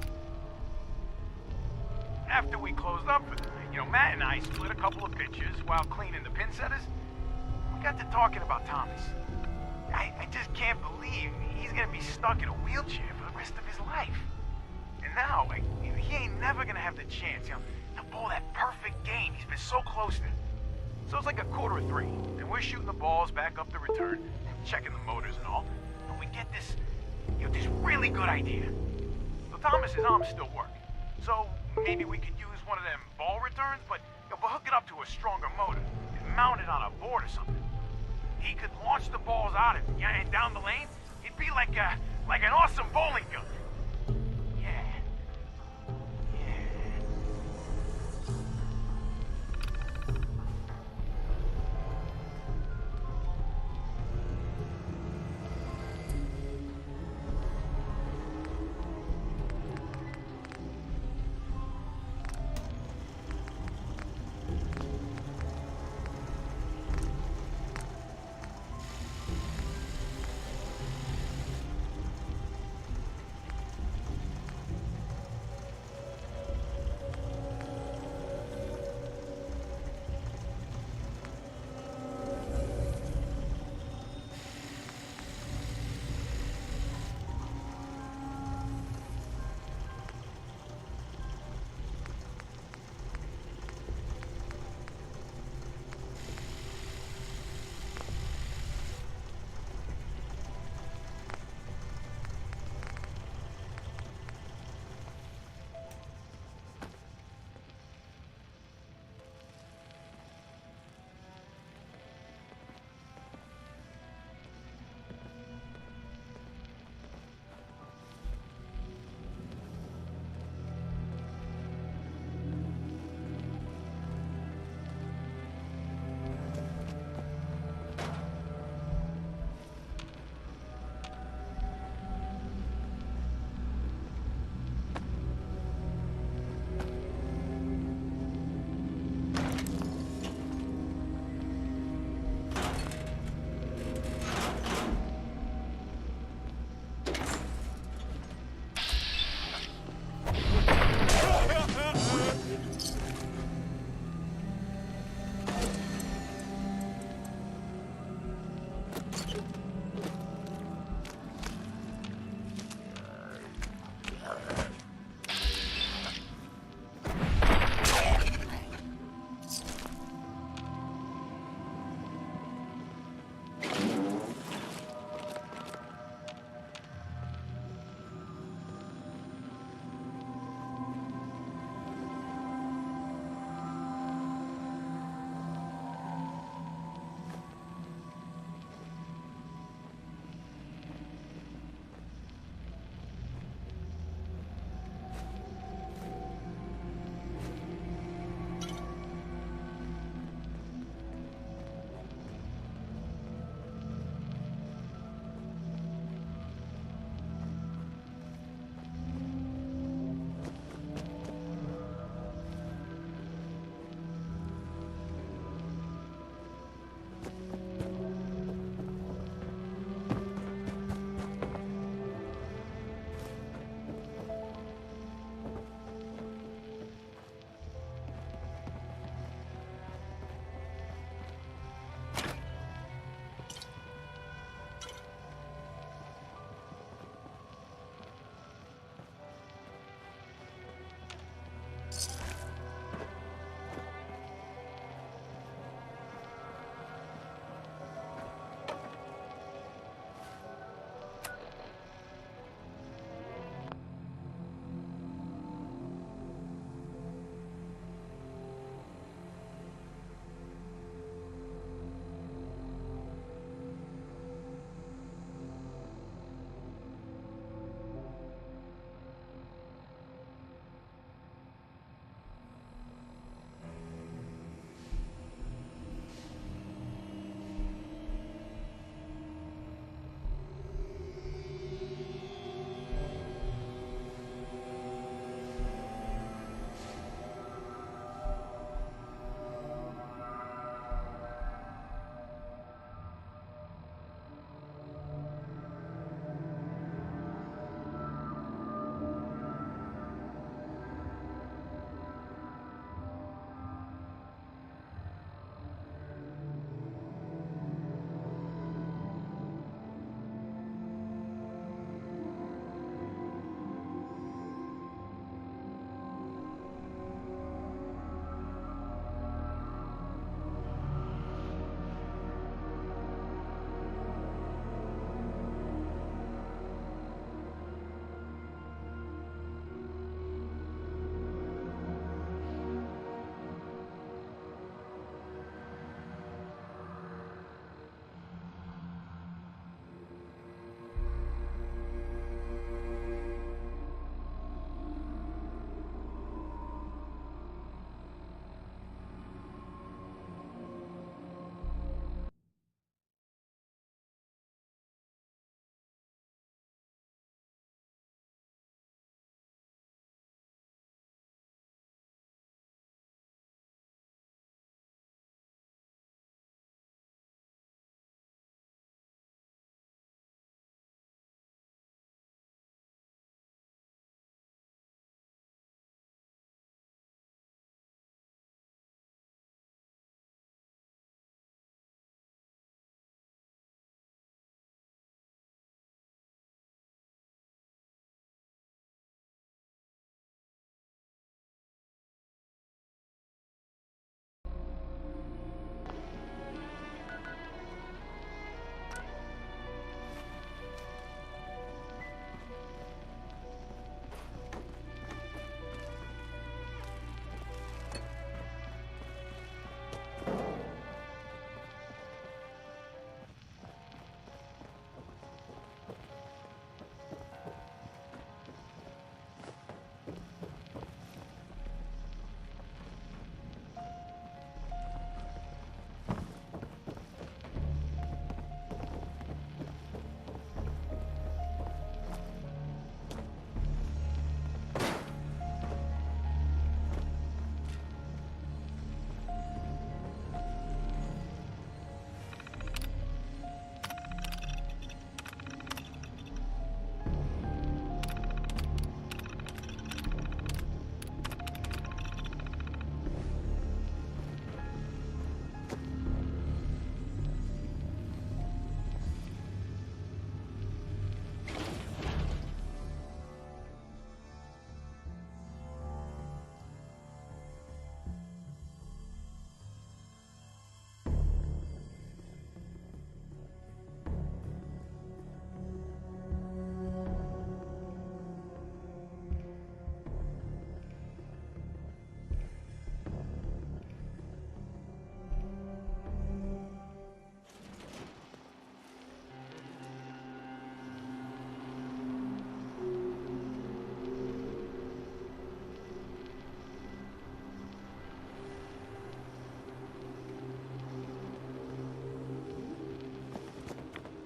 After we closed up for the night, Matt and I split a couple of pictures while cleaning the pin setters. We got to talking about Thomas. I just can't believe he's gonna be stuck in a wheelchair for the rest of his life. And now, he ain't never gonna have the chance, to pull that perfect game he's been so close to. So it's like 2:45, and we're shooting the balls back up the return, checking the motors and all, and we get this really good idea. So Thomas's arms still work. So maybe we could use one of them ball returns, but hook it up to a stronger motor and mount it on a board or something. He could launch the balls out of it, and down the lane, it'd be like an awesome bowling gun.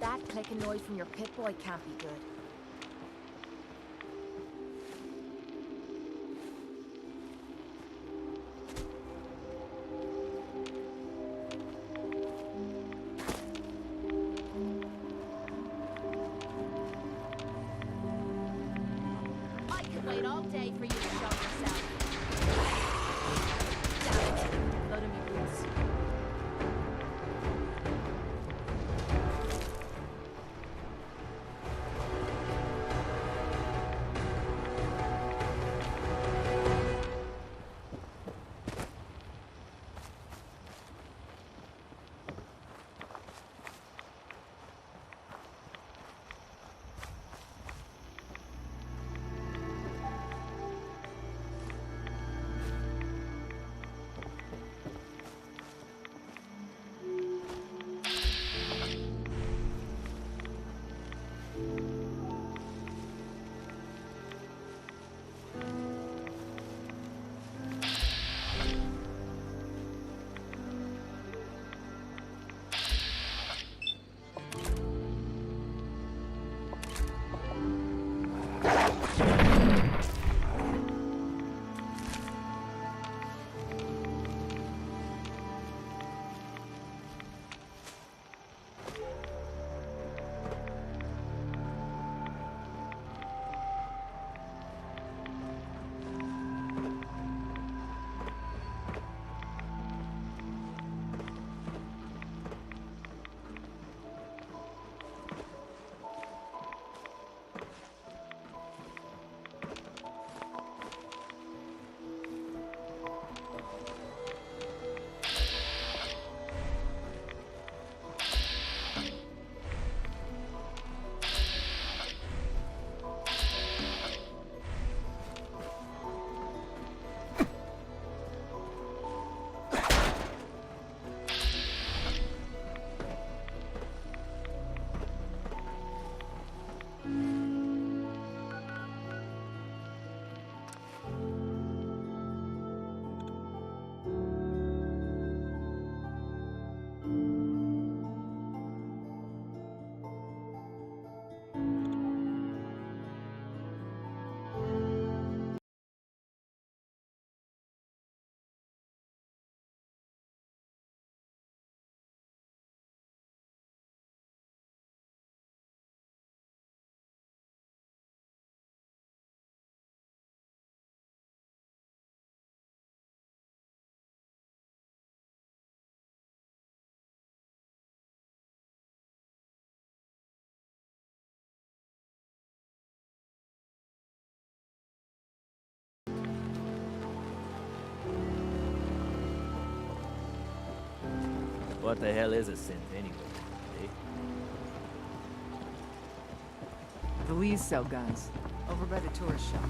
That clicking noise from your Pip-Boy can't be good. I could wait all day for you to show yourself. Damn it. Blood in me boots. What the hell is a synth anyway? Eh? The Lees sell guns. Over by the tourist shop.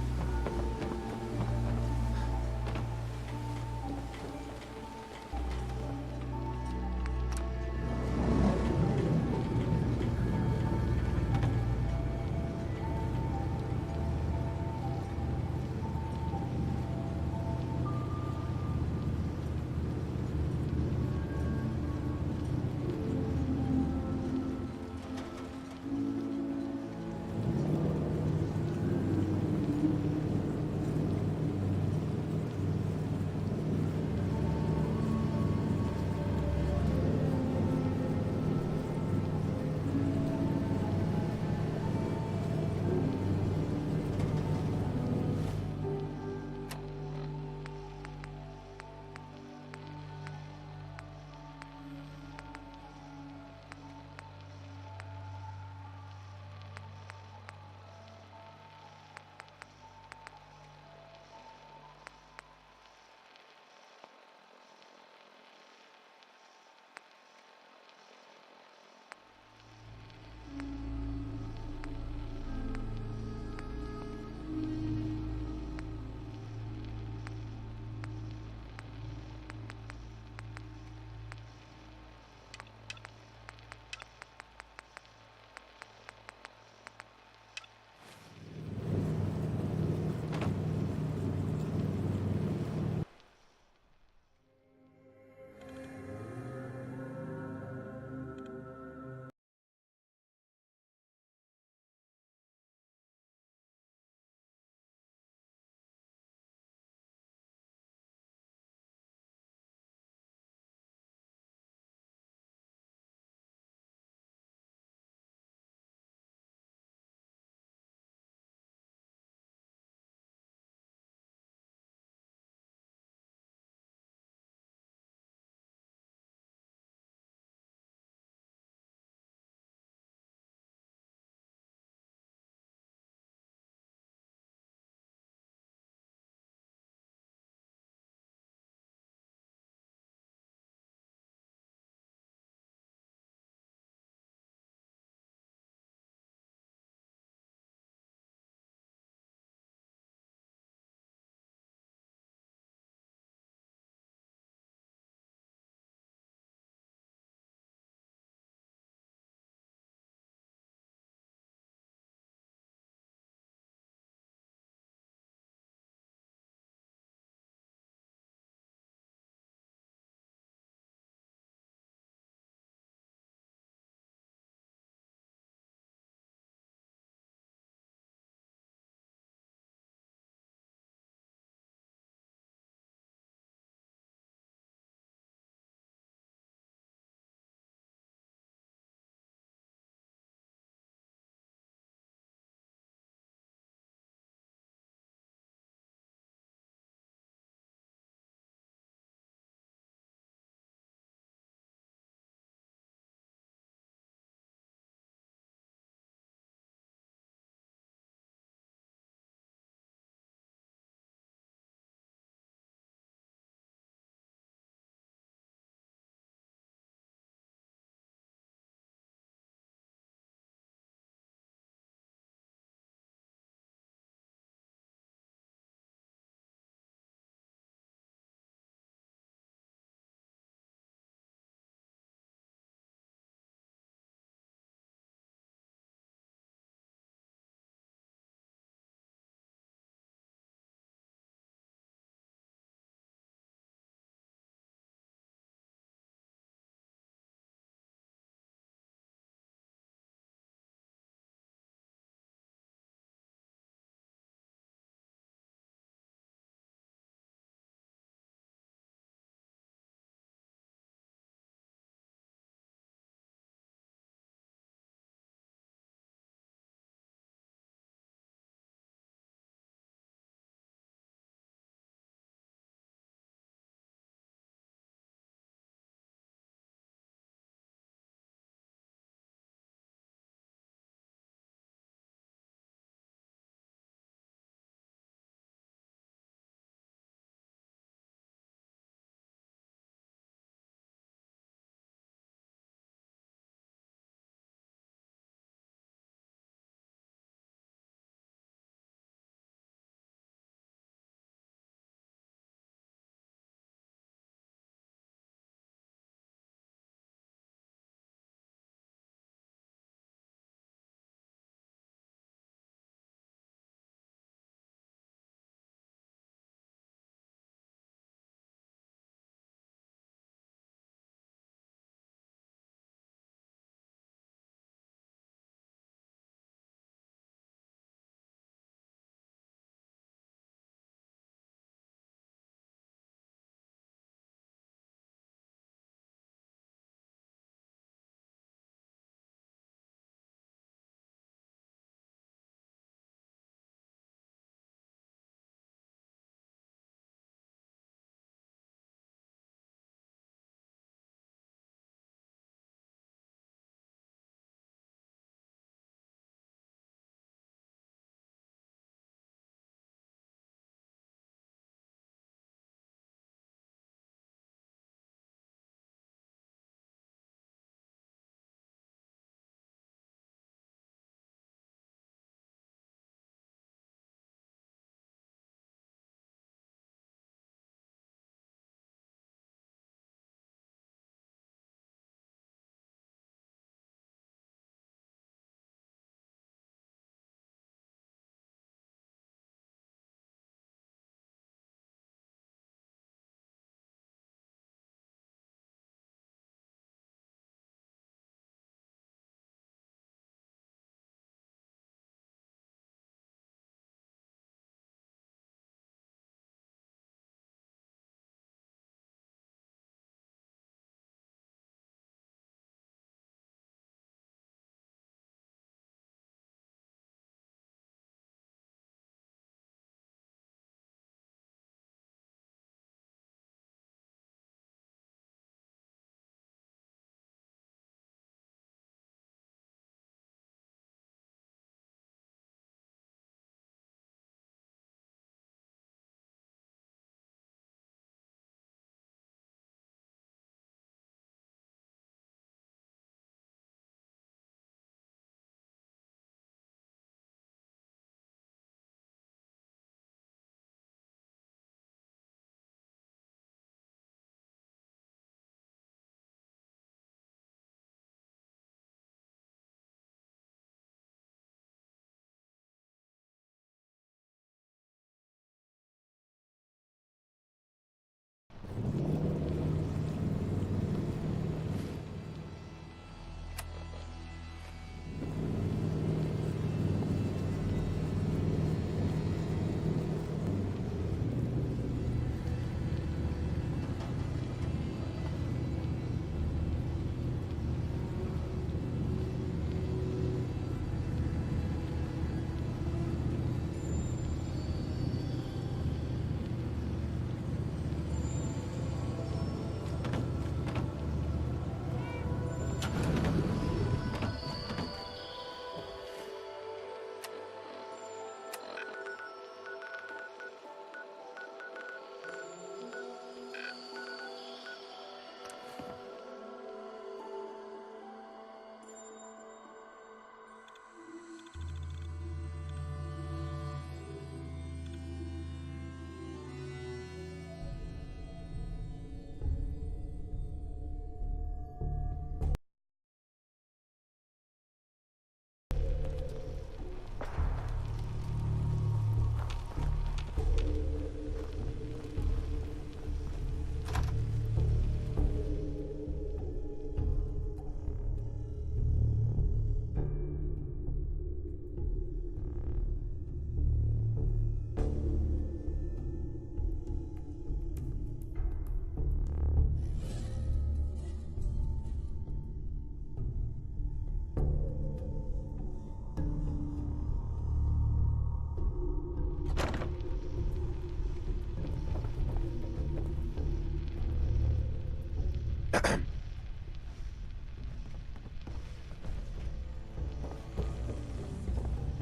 I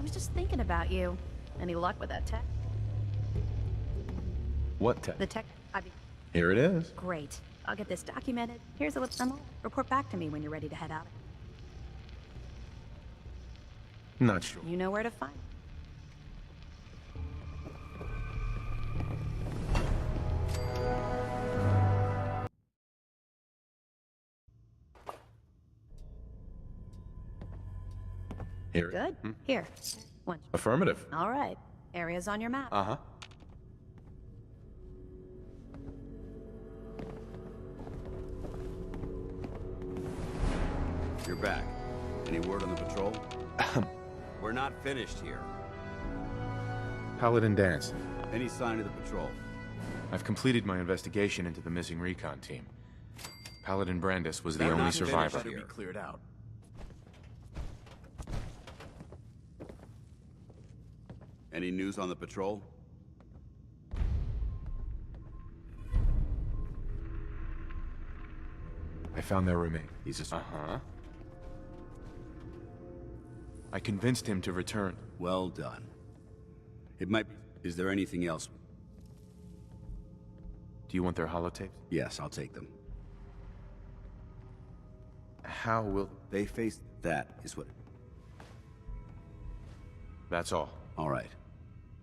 was just thinking about you. Any luck with that tech? What tech? The tech. I mean, Here it is. great. I'll get this documented. Here's a little demo. Report back to me when you're ready to head out. Not sure. You know where to find. Here. Good. Here. One. Affirmative. All right. Areas on your map. Uh-huh. You're back. Any word on the patrol? We're not finished here. Paladin Dance. Any sign of the patrol? I've completed my investigation into the missing recon team. Paladin Brandis was the They're only not finished survivor. here. Cleared out. Any news on the patrol? I found their remains. He's a... Uh-huh. I convinced him to return. Well done. It might be... Is there anything else? Do you want their holotapes? Yes, I'll take them. How will... They face... That is what... That's all. All right.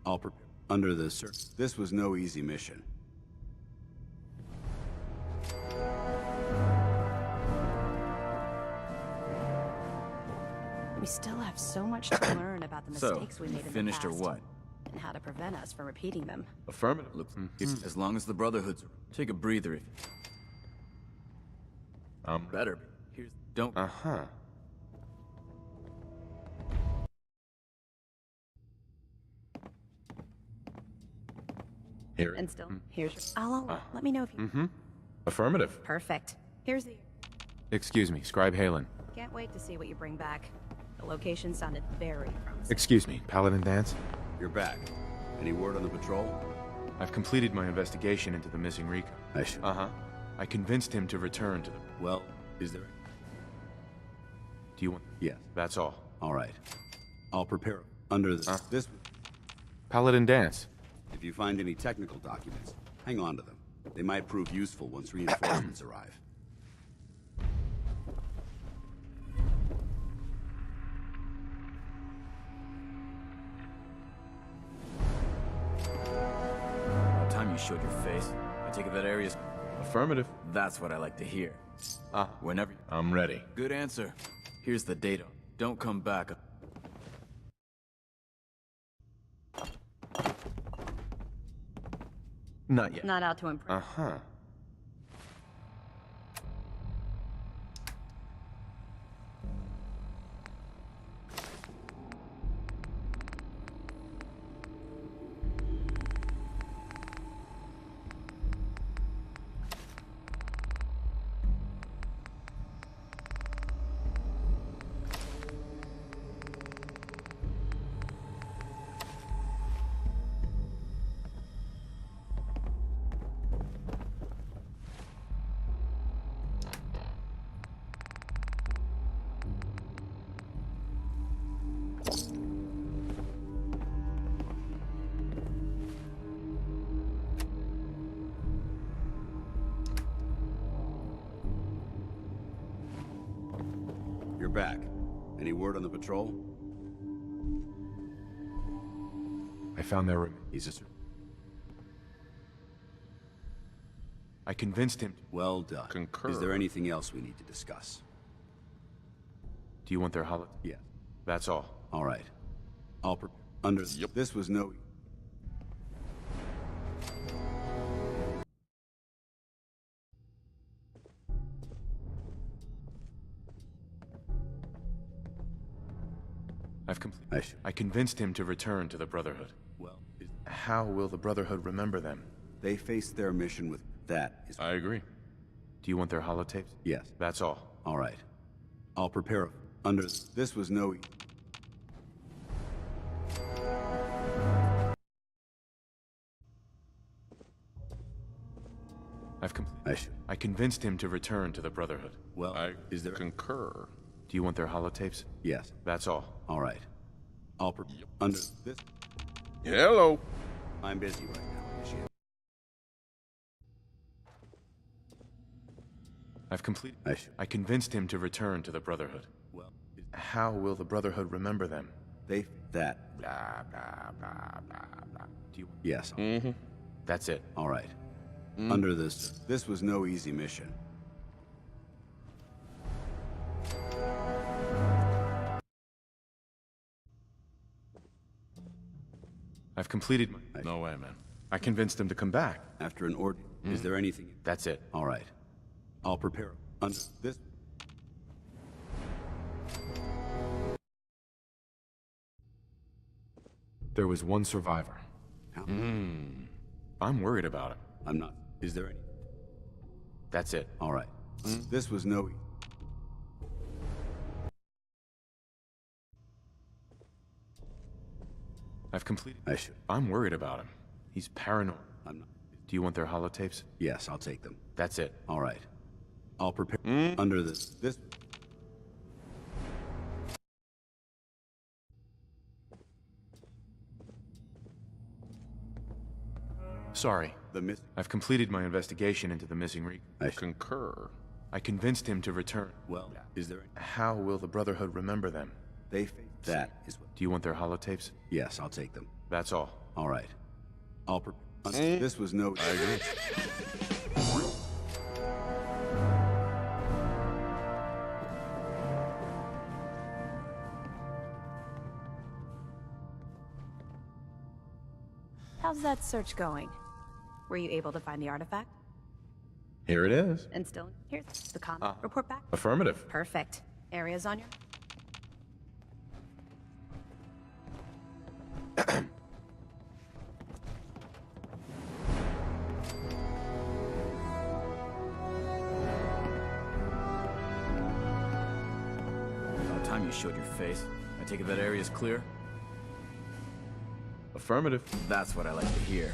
I'll prepare. Under the search. This was no easy mission. We still have so much to learn about the mistakes we made in the past. Finished or what? And how to prevent us from repeating them. Affirmative. Look, as long as the Brotherhood's... Take a breather if... Better. Here's... Don't... Uh-huh. Here. And still, here's your... I'll let me know if you... Mm-hmm. Affirmative. Perfect. Here's the... Excuse me, Scribe Halen. Can't wait to see what you bring back. The location sounded very promising. Excuse me, Paladin Dance. You're back. Any word on the patrol? I've completed my investigation into the missing recon. I should... Uh-huh. I convinced him to return to the... Well, is there... Do you want... Yes. That's all. All right. I'll prepare... Under the... This... Paladin Dance. If you find any technical documents, hang on to them. They might prove useful once reinforcements arrive. By the time you showed your face, I take it that area's... Affirmative. That's what I like to hear. Whenever... I'm ready. Good answer. Here's the data. Don't come back. Not yet. Not out to impress. Uh-huh. You're back. Any word on the patrol? I found their remains. He's a... I convinced him... Well done. Concur. Is there anything else we need to discuss? Do you want their holot... Yeah. That's all. All right. I'll prepare... Under... Yep. This was no... I convinced him to return to the Brotherhood. Well, how will the Brotherhood remember them? They faced their mission with... That is... I agree. Do you want their holotapes? Yes. That's all. All right. I'll prepare... Under... This was no... I convinced him to return to the Brotherhood. Well, is there... Concur. Do you want their holotapes? Yes. That's all. All right. I'll under this... Hello. I'm busy right now. Initiate. I've completed... I convinced him to return to the Brotherhood. Well... How will the Brotherhood remember them? They... That... Blah, blah, blah, blah, blah. Do you... Yes. That's it. All right. Under this... This was no easy mission. I've completed my... No way, man. I convinced him to come back. After an order... Is there anything... That's it. All right. I'll prepare... Under this... There was one survivor. I'm worried about him. I'm not... Is there any... That's it. All right. This was no... I've completed... I'm worried about him. He's paranoid. I'm not... Do you want their holotapes? Yes, I'll take them. That's it. All right. I'll prepare... Under this... Sorry. The I've completed my investigation into the missing I concur. I convinced him to return. Well, is there... How will the Brotherhood remember them? That is what... Do you want their holotapes? Yes, I'll take them. That's all. All right. I'll This was no... I agree. How's that search going? Were you able to find the artifact? Here it is. And still, here's the report back. Affirmative. Perfect. Areas on your... About time you showed your face. I take it that area's clear? Affirmative. That's what I like to hear.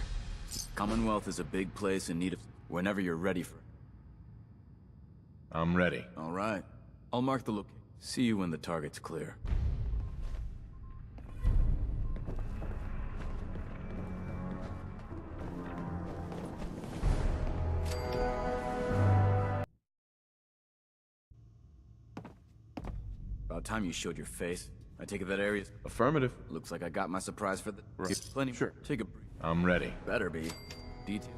Commonwealth is a big place in need of... Whenever you're ready for it. I'm ready. All right. I'll mark the location. See you when the target's clear. About time you showed your face. I take it that area's... Affirmative. Looks like I got my surprise for the... Right. Plenty. Sure. Take a break. I'm ready. Better be. Detail.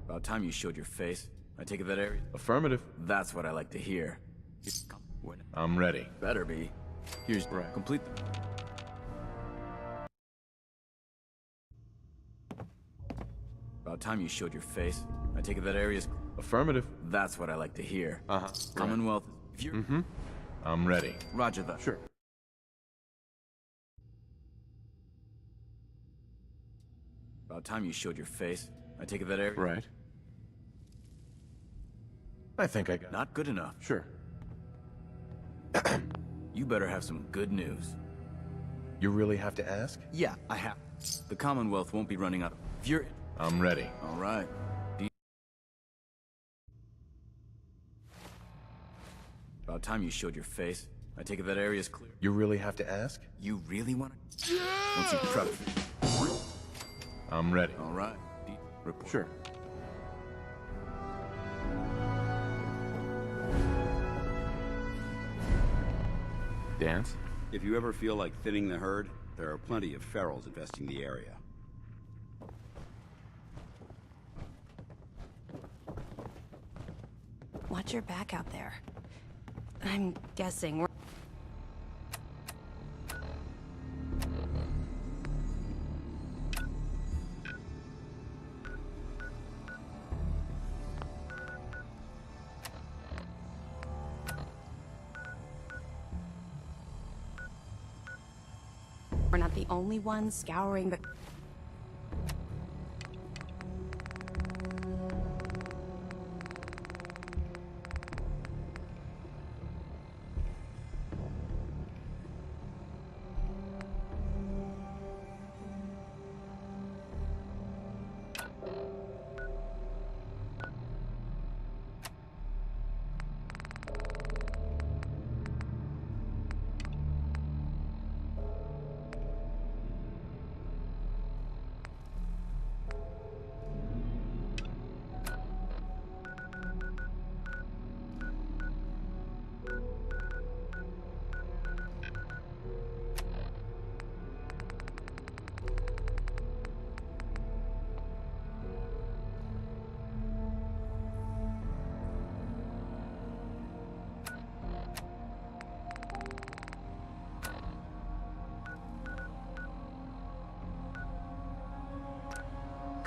About time you showed your face. I take it that area... Affirmative. That's what I like to hear. I'm ready. Better be. Here's... Right. Complete... About time you showed your face. I take it that area's... Affirmative. That's what I like to hear. Uh-huh. Commonwealth... If you're... I'm ready. Roger that. Sure. About time you showed your face. I take it that area... Right. I think I got... Not good enough. Sure. You better have some good news. You really have to ask? Yeah, I have. The Commonwealth won't be running out of... If you're... I'm ready. All right. About time you showed your face. I take it that area's clear. You really have to ask? You really want to... Once you prep... I'm ready. All right. Report. Sure. Dance? If you ever feel like thinning the herd, there are plenty of ferals infesting the area. Watch your back out there. I'm guessing we're... We're not the only ones scouring the...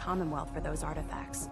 Commonwealth for those artifacts.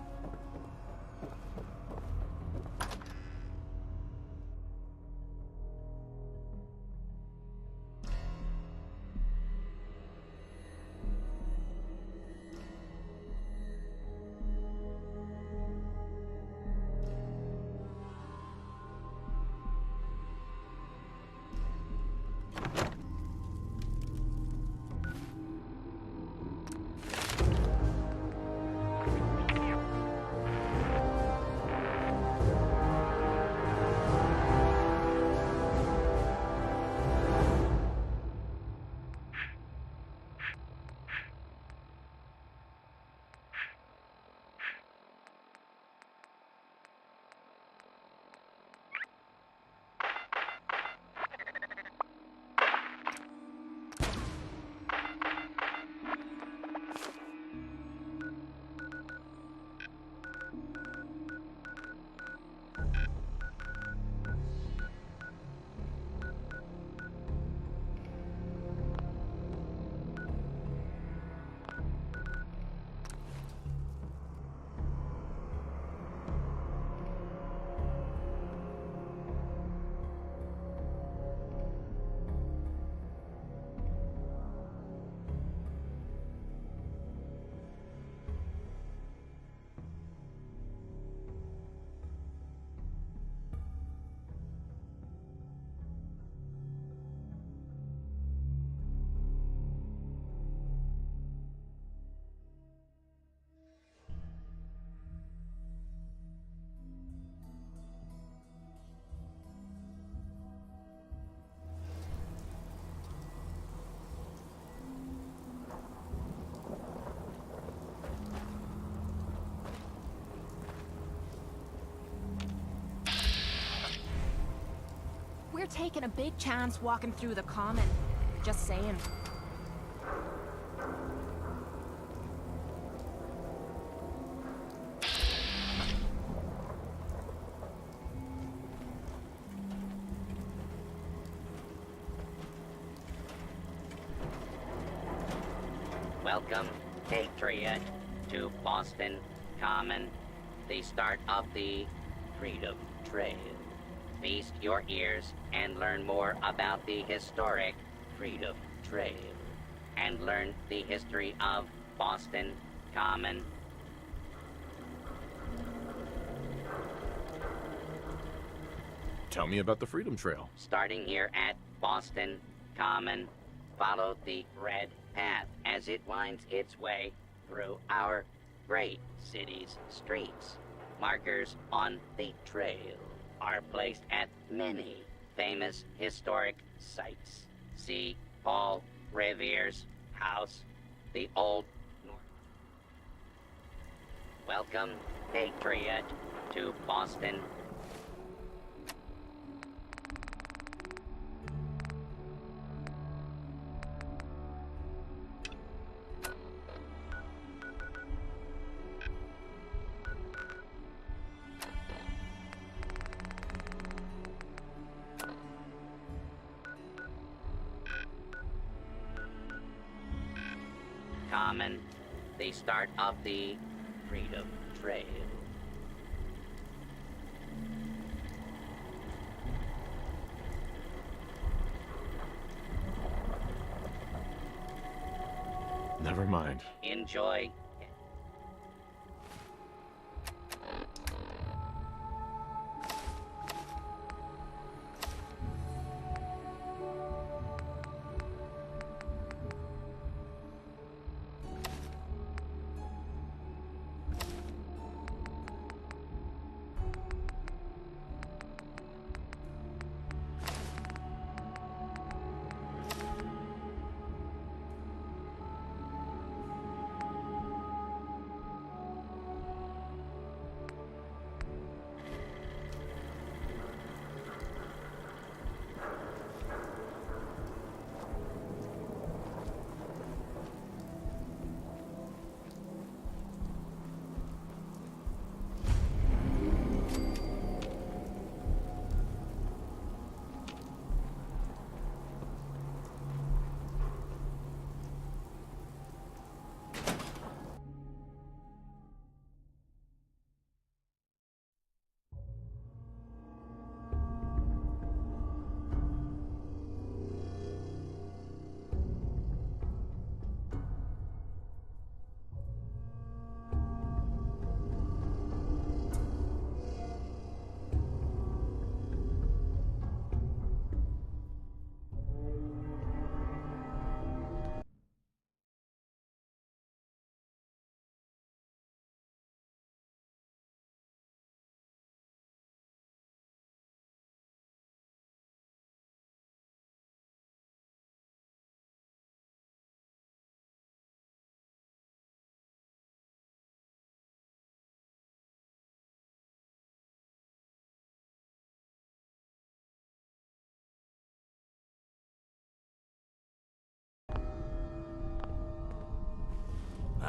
We're taking a big chance walking through the common. Just saying. Welcome, Patriot, to Boston Common, the start of the Freedom Trail. Feast your ears and learn more about the historic Freedom Trail, and learn the history of Boston Common. Tell me about the Freedom Trail. Starting here at Boston Common, follow the red path as it winds its way through our great city's streets. Markers on the trail are placed at many famous historic sites. See Paul Revere's house, the Old North. Welcome, Patriot, to Boston. Common, the start of the Freedom Trail. Never mind. Enjoy.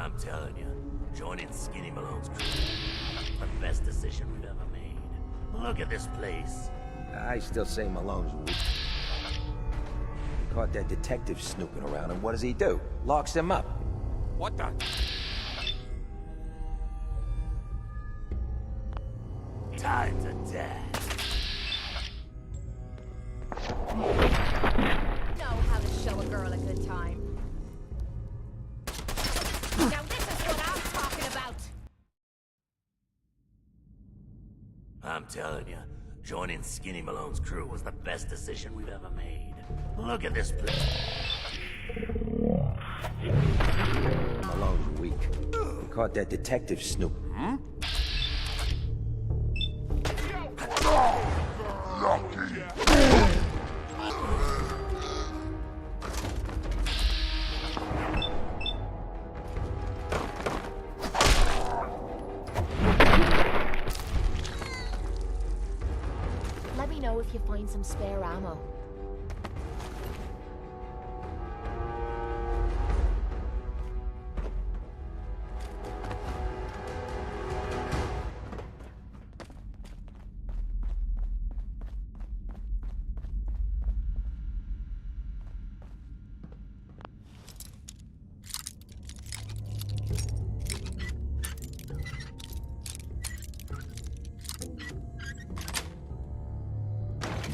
I'm telling you, joining Skinny Malone's crew, the best decision we've ever made. Look at this place. I still say Malone's weak. He caught that detective snooping around, and what does he do? Locks him up. What the? Time to die. Know how to show a girl a good time. Now this is what I'm talking about. I'm telling you, joining Skinny Malone's crew was the best decision we've ever made. Look at this place. Malone's weak. He caught that detective snooping. Let me know if you find some spare ammo.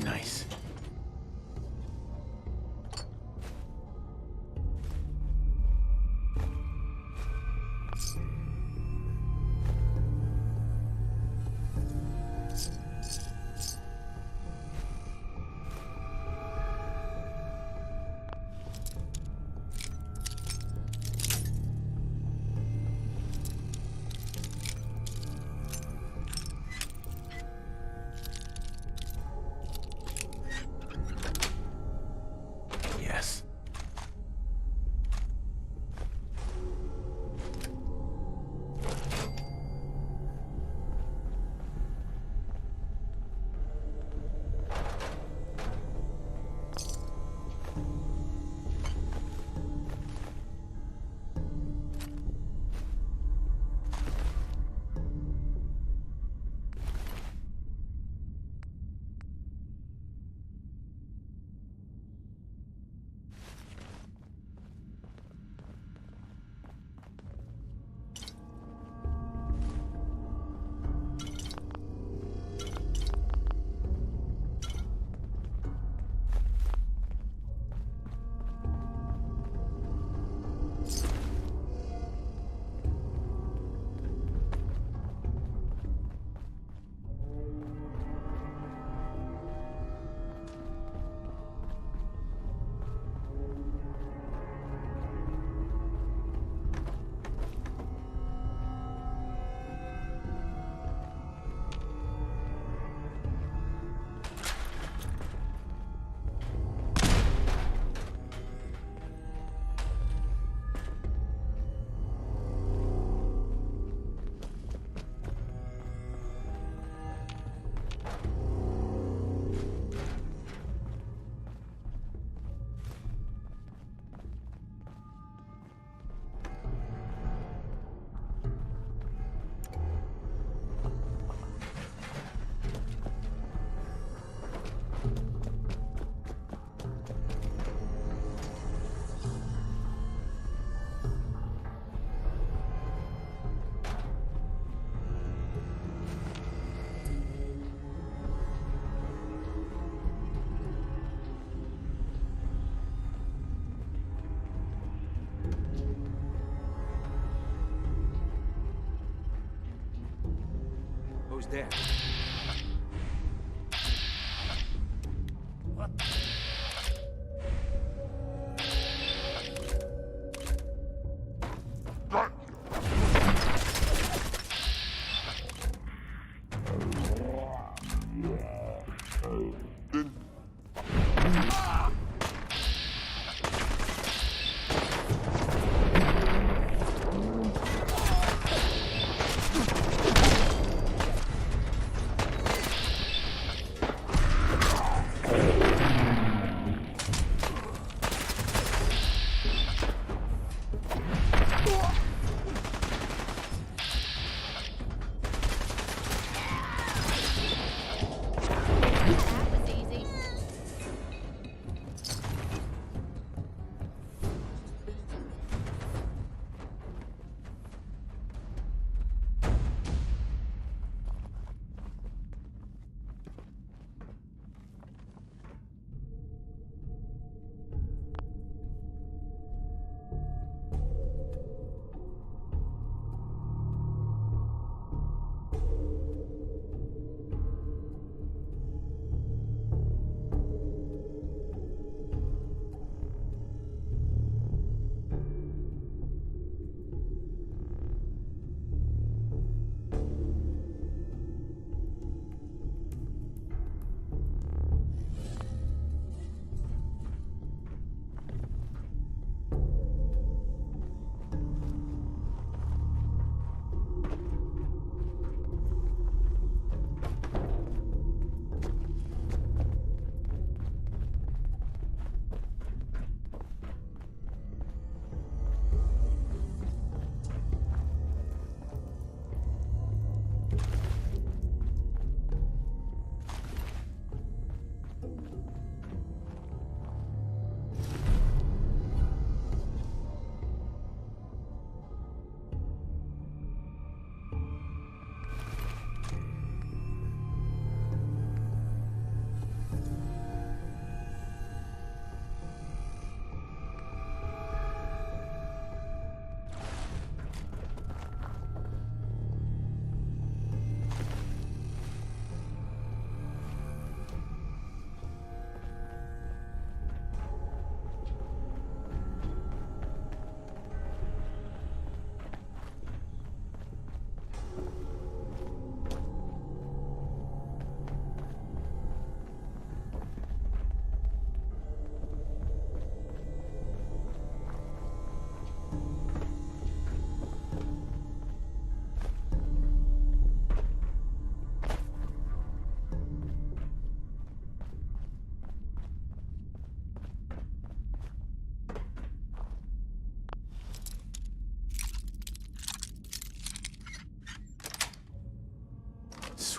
Nice. Yes. Who's there?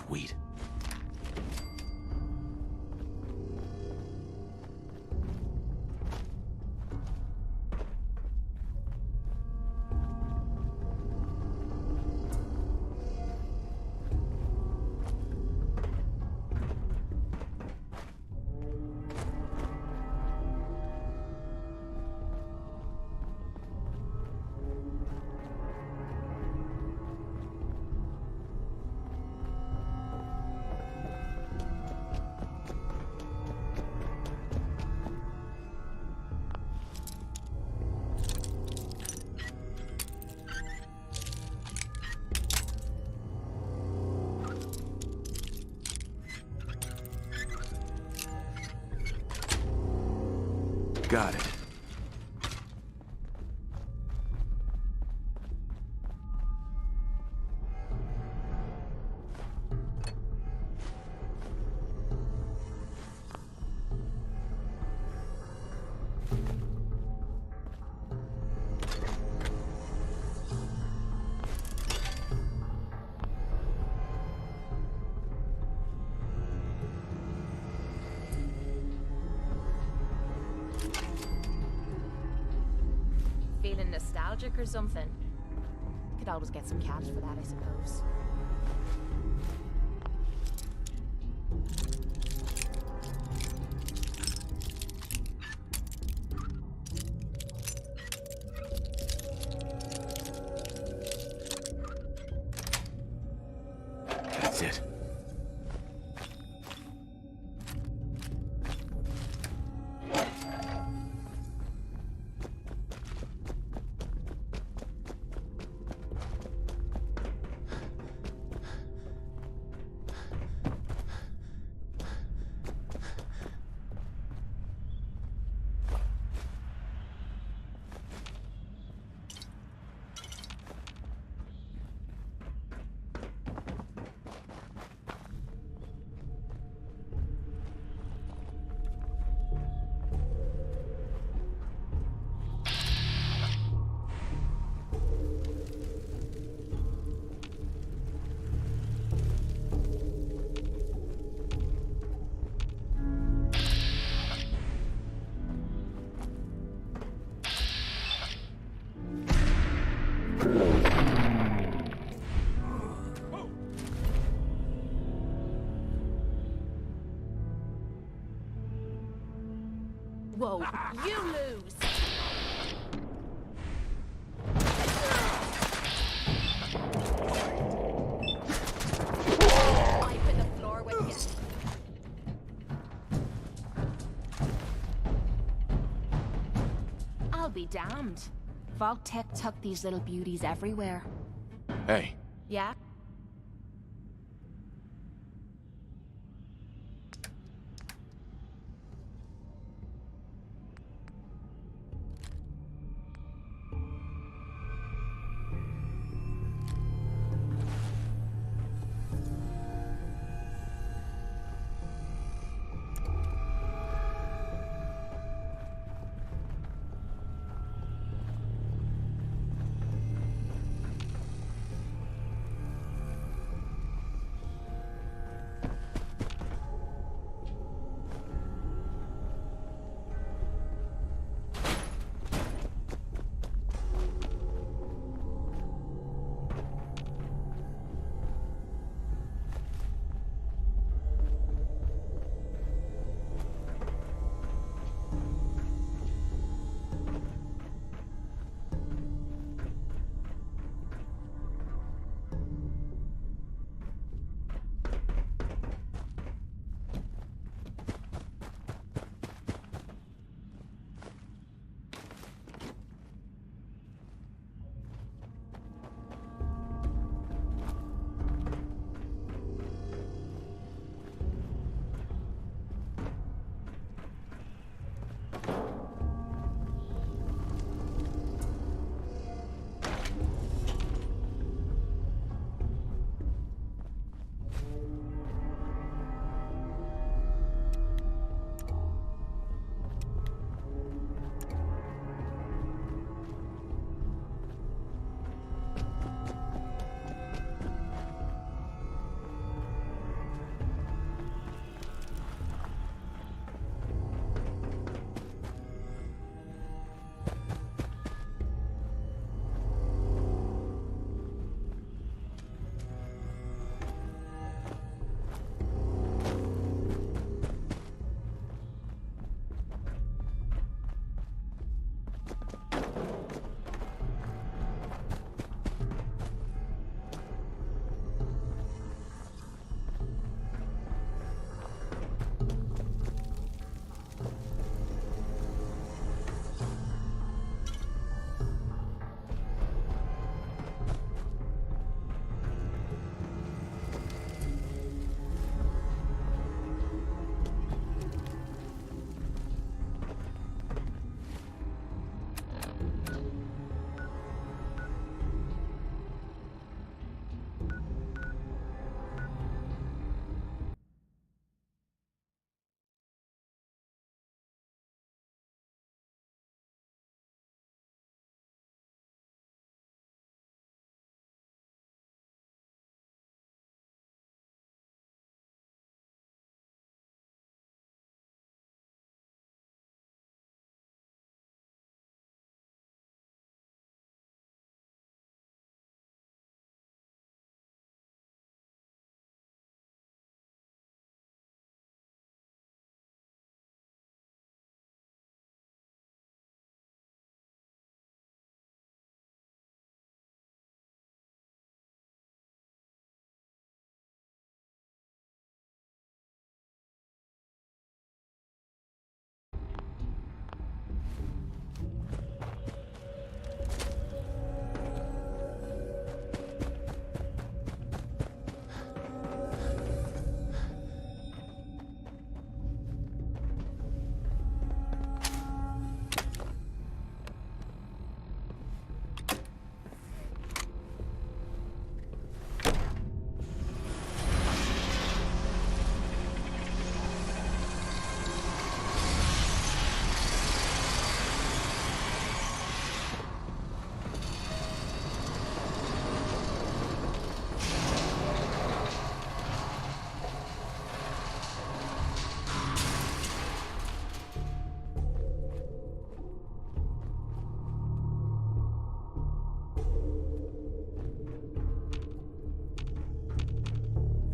Sweet. Got it. Feeling nostalgic or something? Could always get some cash for that, I suppose. That's it. Whoa, you lose! Wiping the floor with you. I'll be damned. Vault Tech tuck these little beauties everywhere. Hey. Yeah?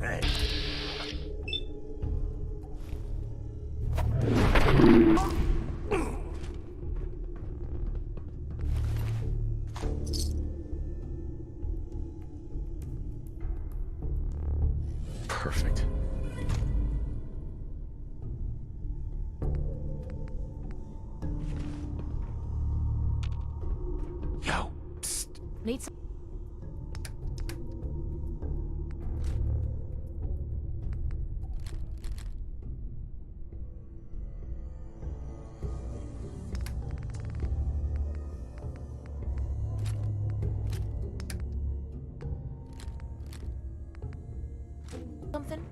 made. Perfect. Yo, psst. Need some. Something?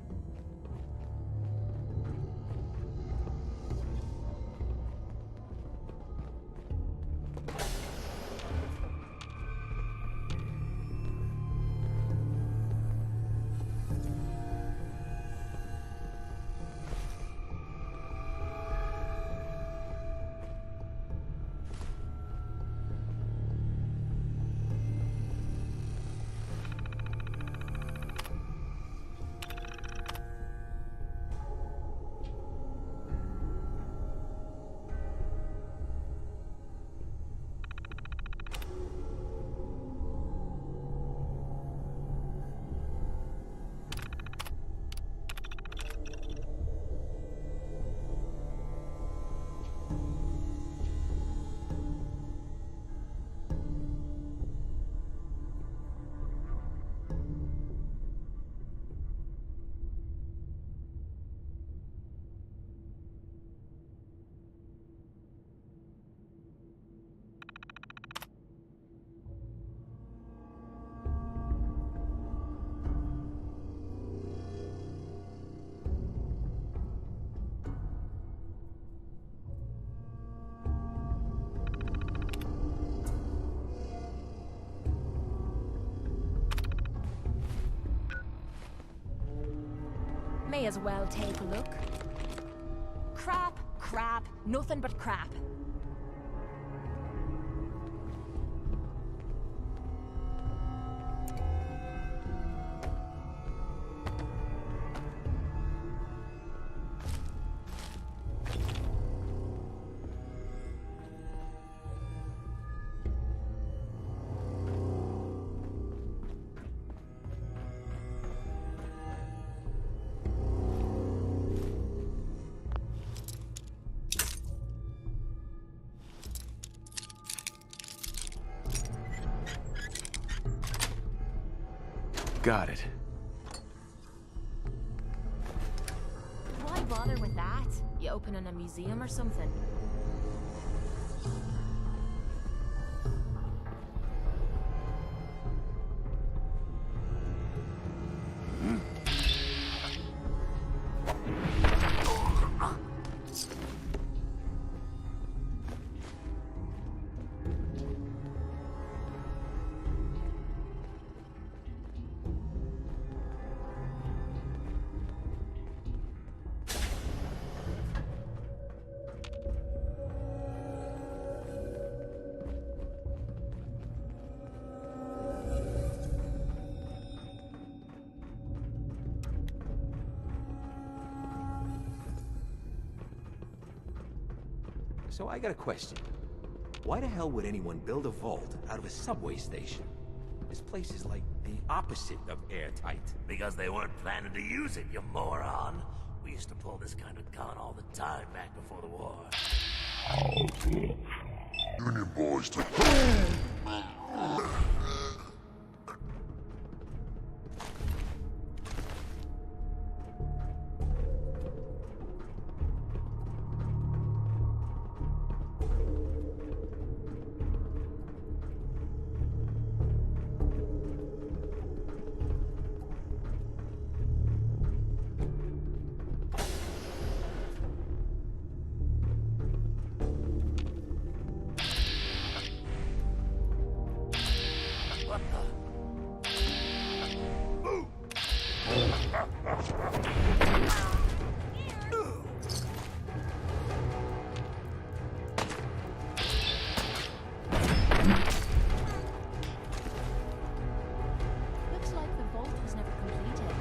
May as well take a look. Crap, crap, nothing but crap. Got it. Why bother with that? You opening a museum or something? So I got a question. Why the hell would anyone build a vault out of a subway station? This place is like the opposite of airtight. Because they weren't planning to use it, you moron. We used to pull this kind of gun all the time back before the war. Union boys to... Looks like the vault was never completed.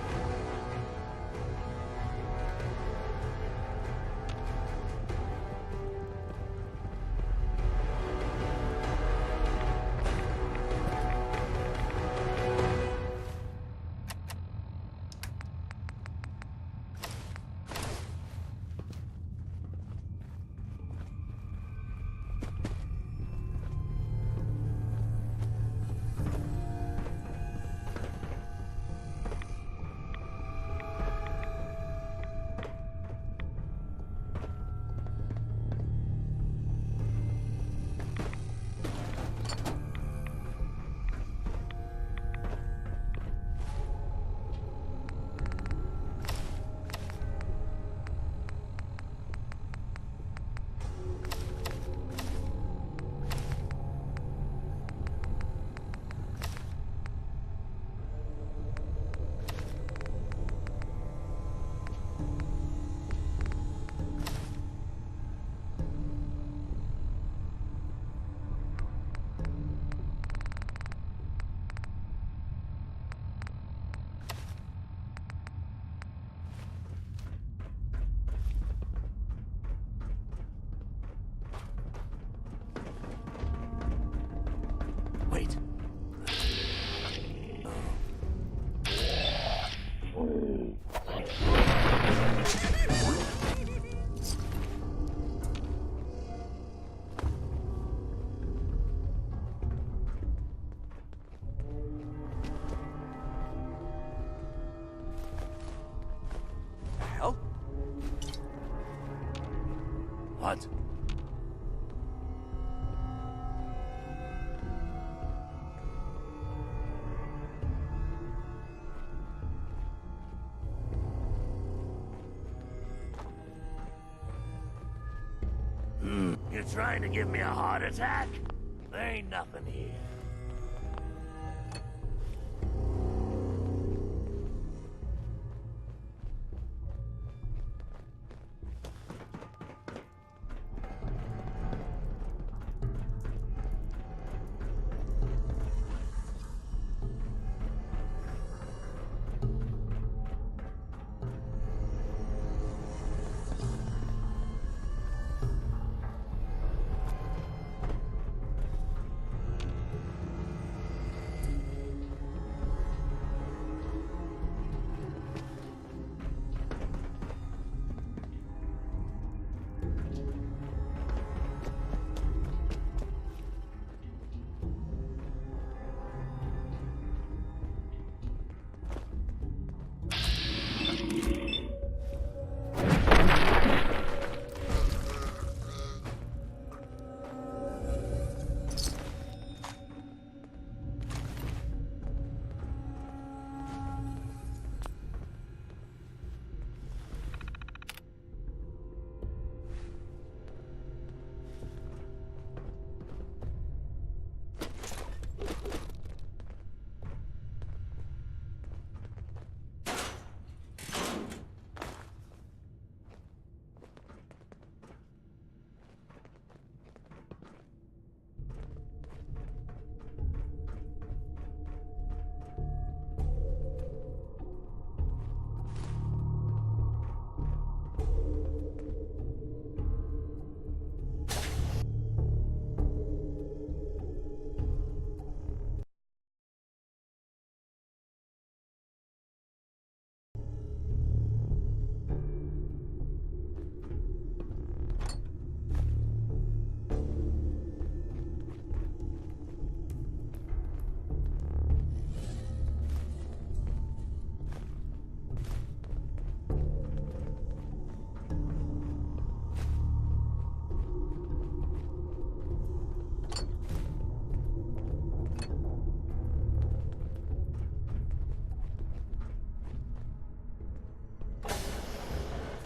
What? You're trying to give me a heart attack? There ain't nothing here.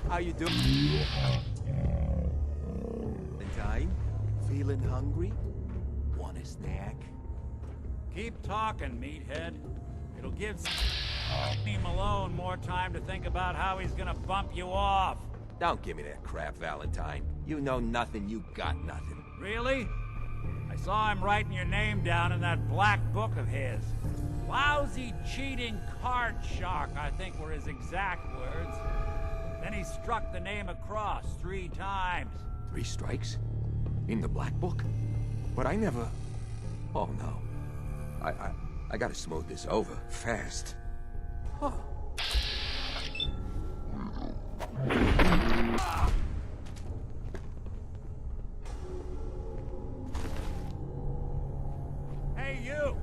How you doing? Time? Feeling hungry? Want a snack? Keep talking, meathead. It'll give Steve Malone more time to think about how he's gonna bump you off. Don't give me that crap, Valentine. You know nothing, you got nothing. Really? I saw him writing your name down in that black book of his. Lousy, cheating card shark, I think were his exact words. Then he struck the name across 3 times. 3 strikes? In the black book? But I never... Oh, no. I gotta smooth this over, fast. Huh. Hey, you!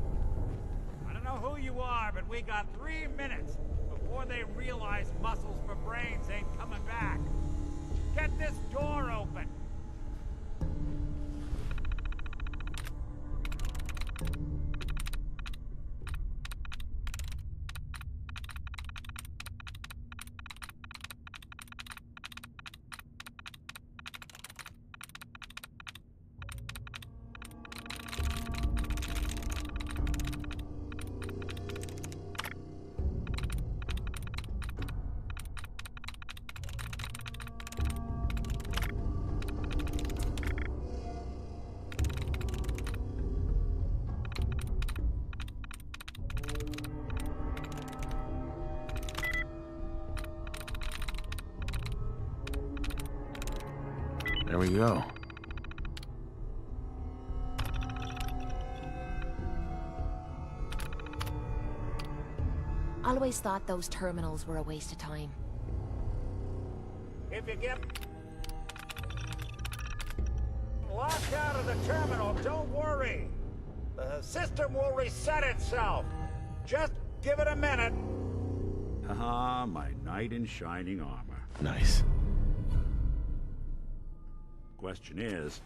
I don't know who you are, but we got 3 minutes before they realize muscles for brains ain't coming back. Get this door open! There we go. Always thought those terminals were a waste of time. If you get locked out of the terminal, don't worry. The system will reset itself. Just give it a minute. Ah, my knight in shining armor. Nice. Question is,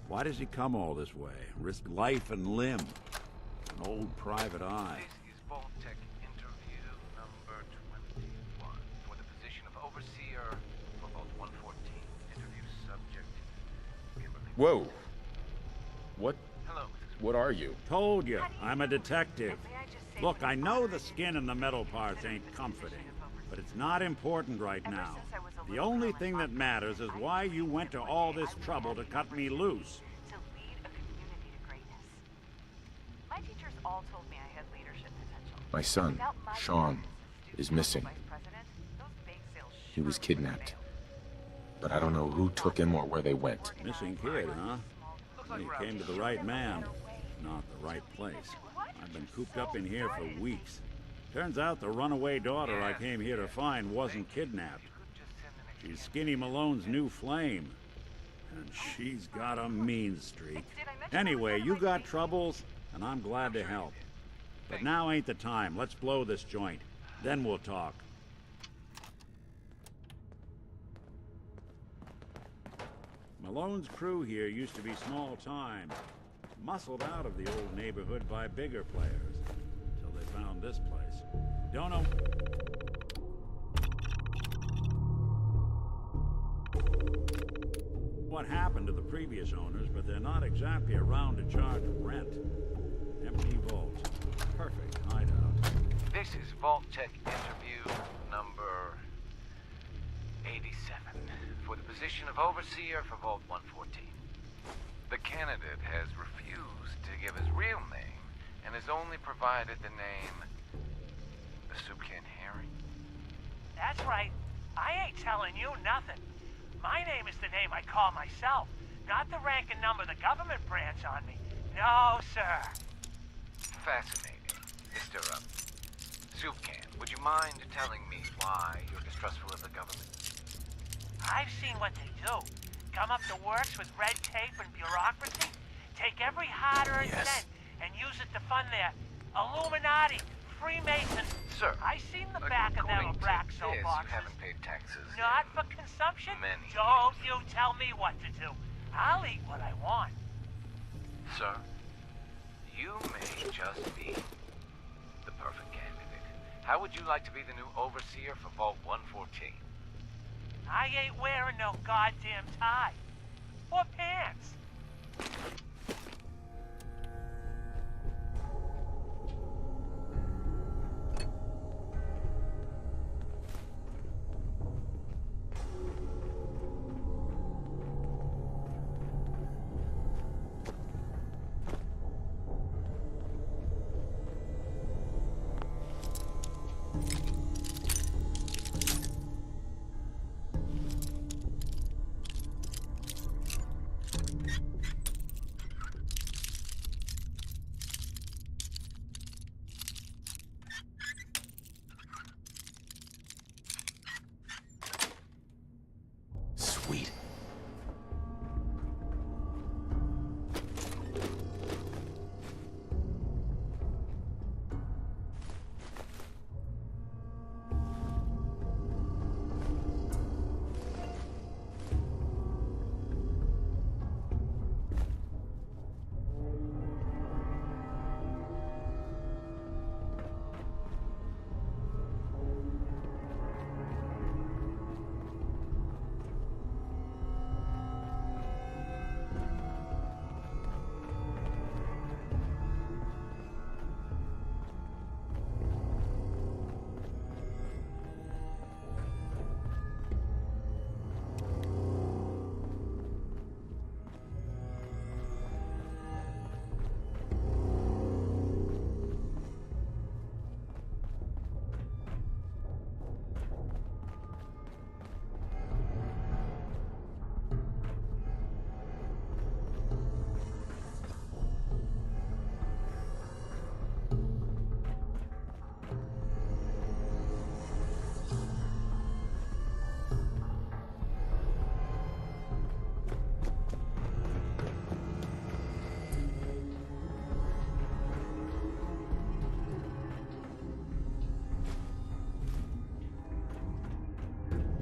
why does he come all this way? Risk life and limb? An old private eye. This is Vault-Tec interview number 21 for the position of Overseer for Vault 114. Interview subject, Kimberly. Whoa. What? Hello. What are you? Told you, I'm a detective. Look, I know the skin and the metal parts ain't comforting, but it's not important right now. The only thing that matters is why you went to all this trouble to cut me loose. To lead a community to greatness. My teachers all told me I had leadership potential. My son, Sean, is missing. He was kidnapped. But I don't know who took him or where they went. Missing kid, huh? You came to the right man, not the right place. I've been cooped up in here for weeks. Turns out the runaway daughter I came here to find wasn't kidnapped. She's Skinny Malone's new flame. And she's got a mean streak. Anyway, you got troubles, and I'm glad to help. But now ain't the time. Let's blow this joint. Then we'll talk. Malone's crew here used to be small time. Muscled out of the old neighborhood by bigger players. Till they found this place. Don't know... what happened to the previous owners, but they're not exactly around to charge rent. Empty vault. Perfect hideout. This is Vault-Tec interview number 87 for the position of Overseer for Vault 114. The candidate has refused to give his real name and has only provided the name the Soup Can Harry. That's right. I ain't telling you nothing. My name is the name I call myself, not the rank and number the government branch on me. No, sir. Fascinating. Mr. Soup Can, would you mind telling me why you're distrustful of the government? I've seen what they do. Come up the works with red tape and bureaucracy, take every hard-earned cent and use it to fund their Illuminati, Freemason. Sir, I seen the back of them black soapboxes. You haven't paid taxes. Not for consumption? Many. Don't you tell me what to do. I'll eat what I want. Sir, you may just be the perfect candidate. How would you like to be the new overseer for Vault 114? I ain't wearing no goddamn tie. Or pants. Sweet.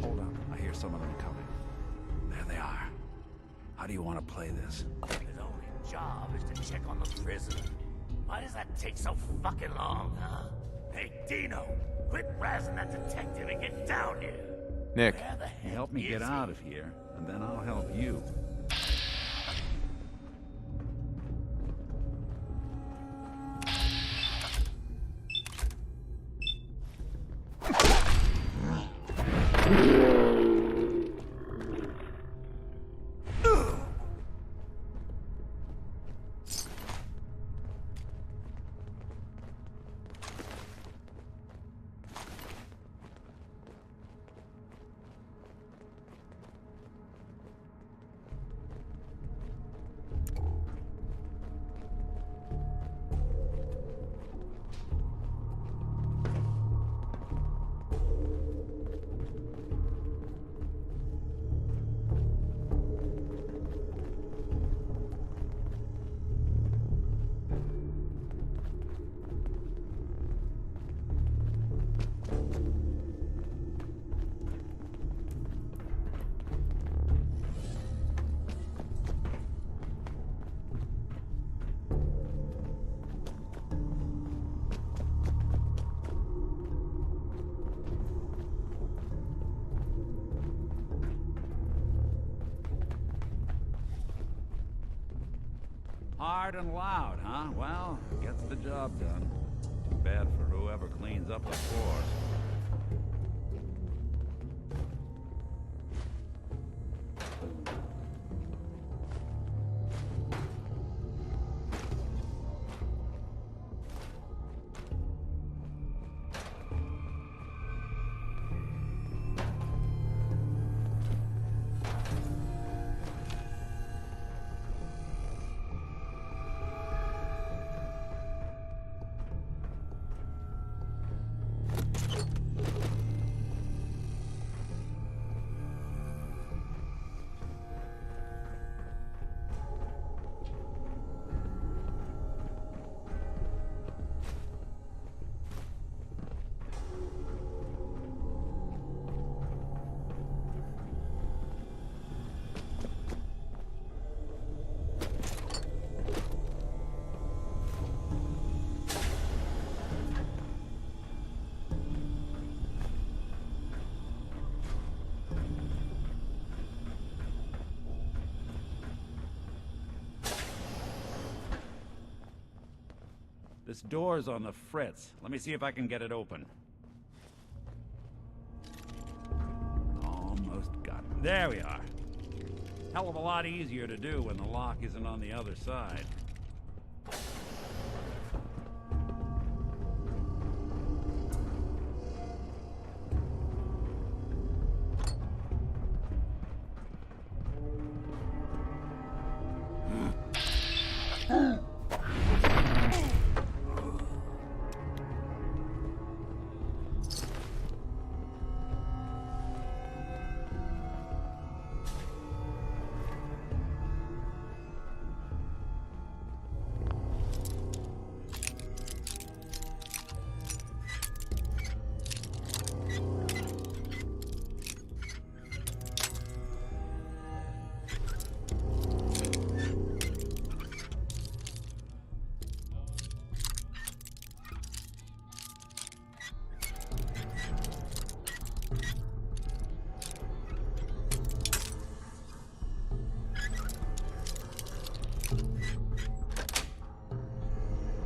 Hold on, I hear some of them coming. There they are. How do you want to play this? His only job is to check on the prisoner. Why does that take so fucking long, huh? Hey, Dino, quit razzing that detective and get down here. Nick. Where the heck Help me is get he? out of here, and then I'll help you. Hard and loud, huh? Well, gets the job done. Too bad for whoever cleans up the floors. This door's on the fritz. Let me see if I can get it open. Almost got it. There we are. Hell of a lot easier to do when the lock isn't on the other side.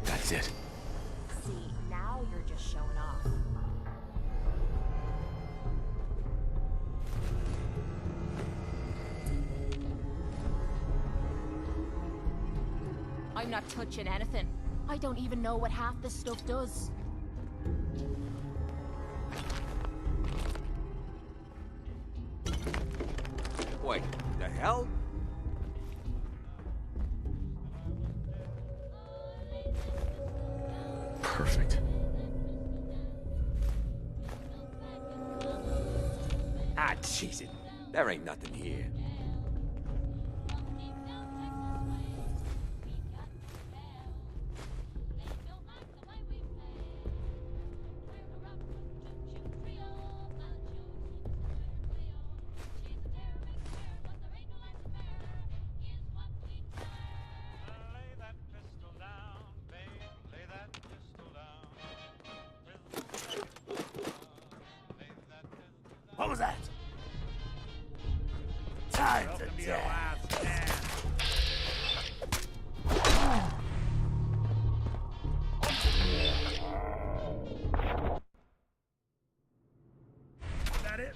That's it. See, now you're just showing off. I'm not touching anything. I don't even know what half this stuff does. Wait, the hell? Perfect. Ah, jeez it. There ain't nothing here. What was that? Time to Welcome to your death. last stand. Is that it?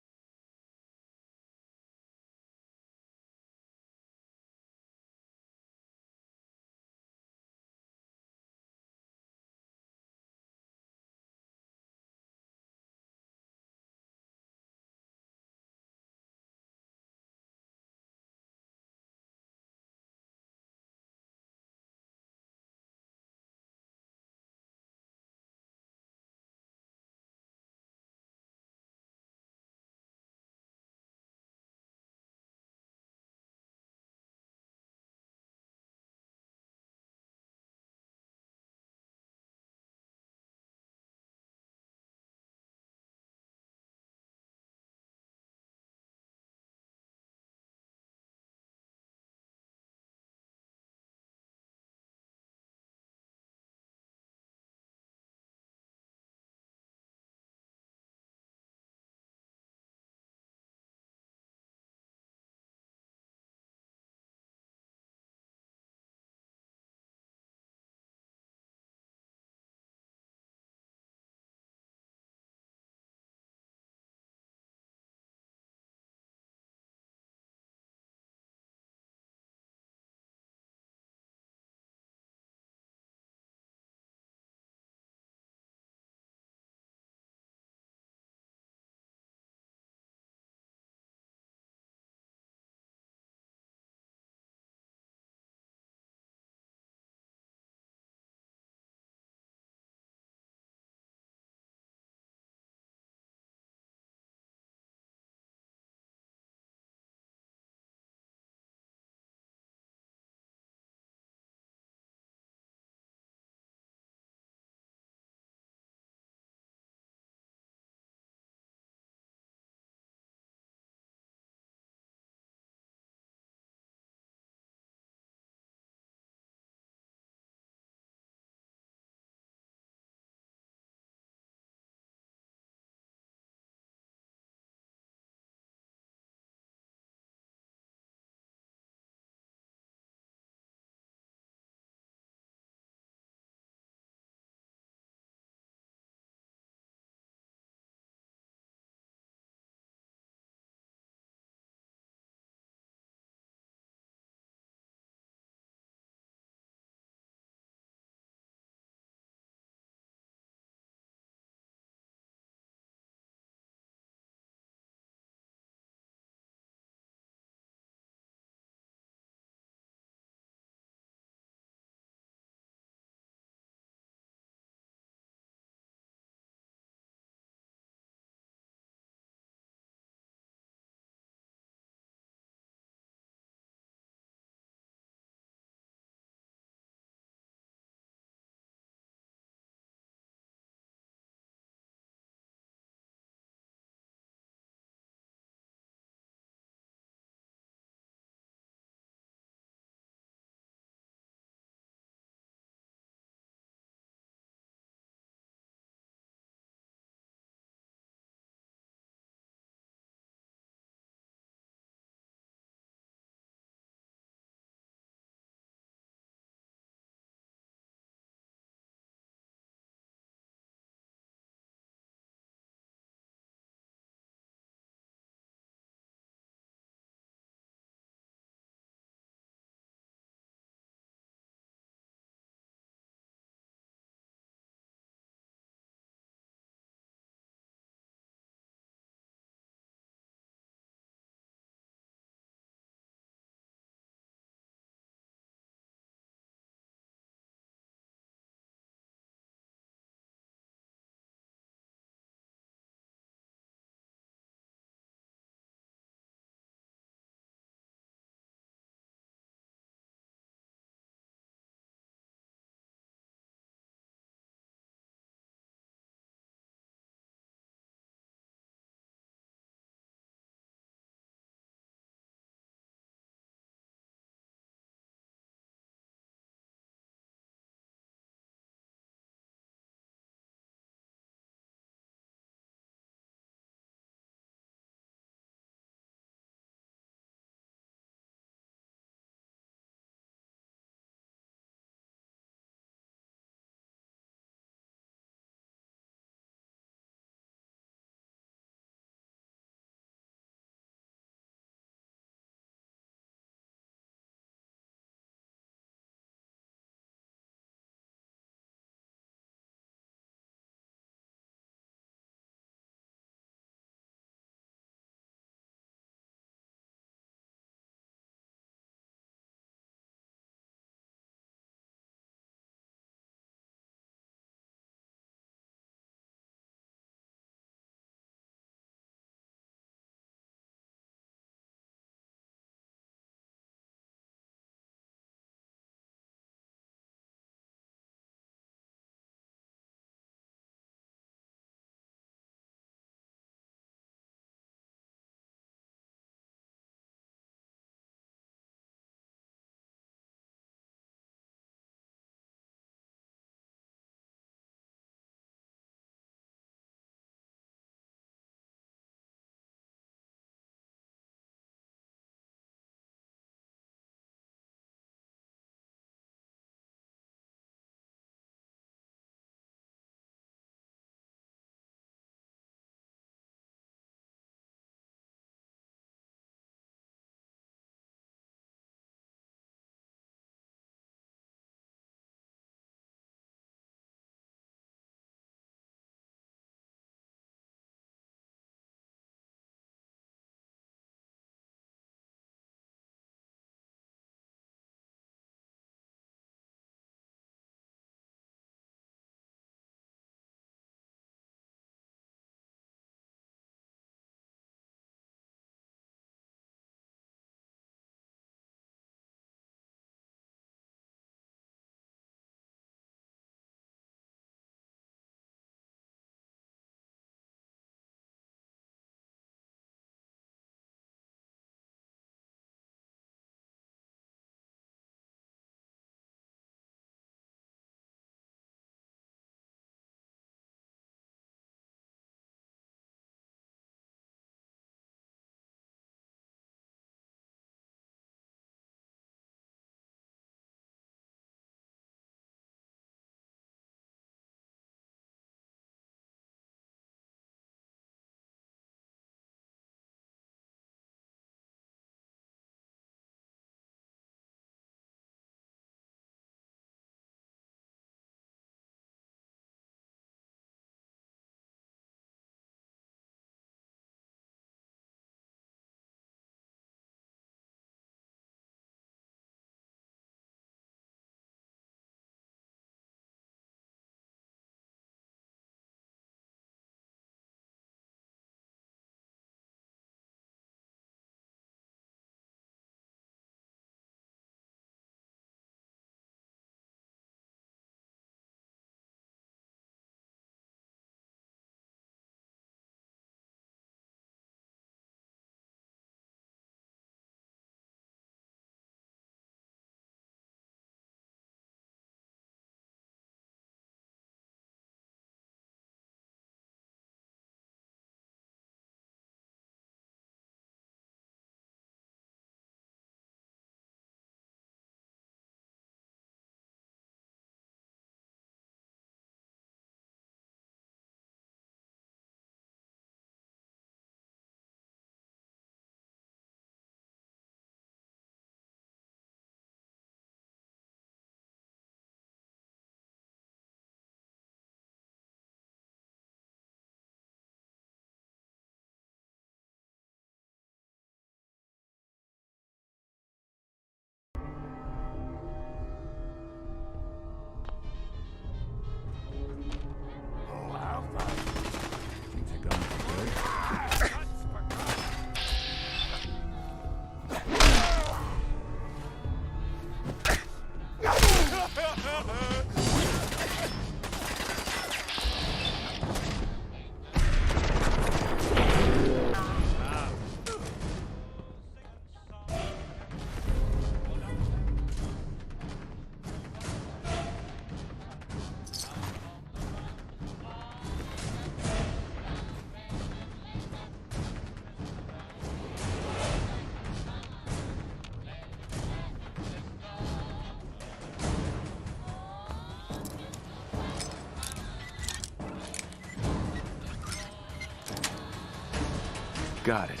got it.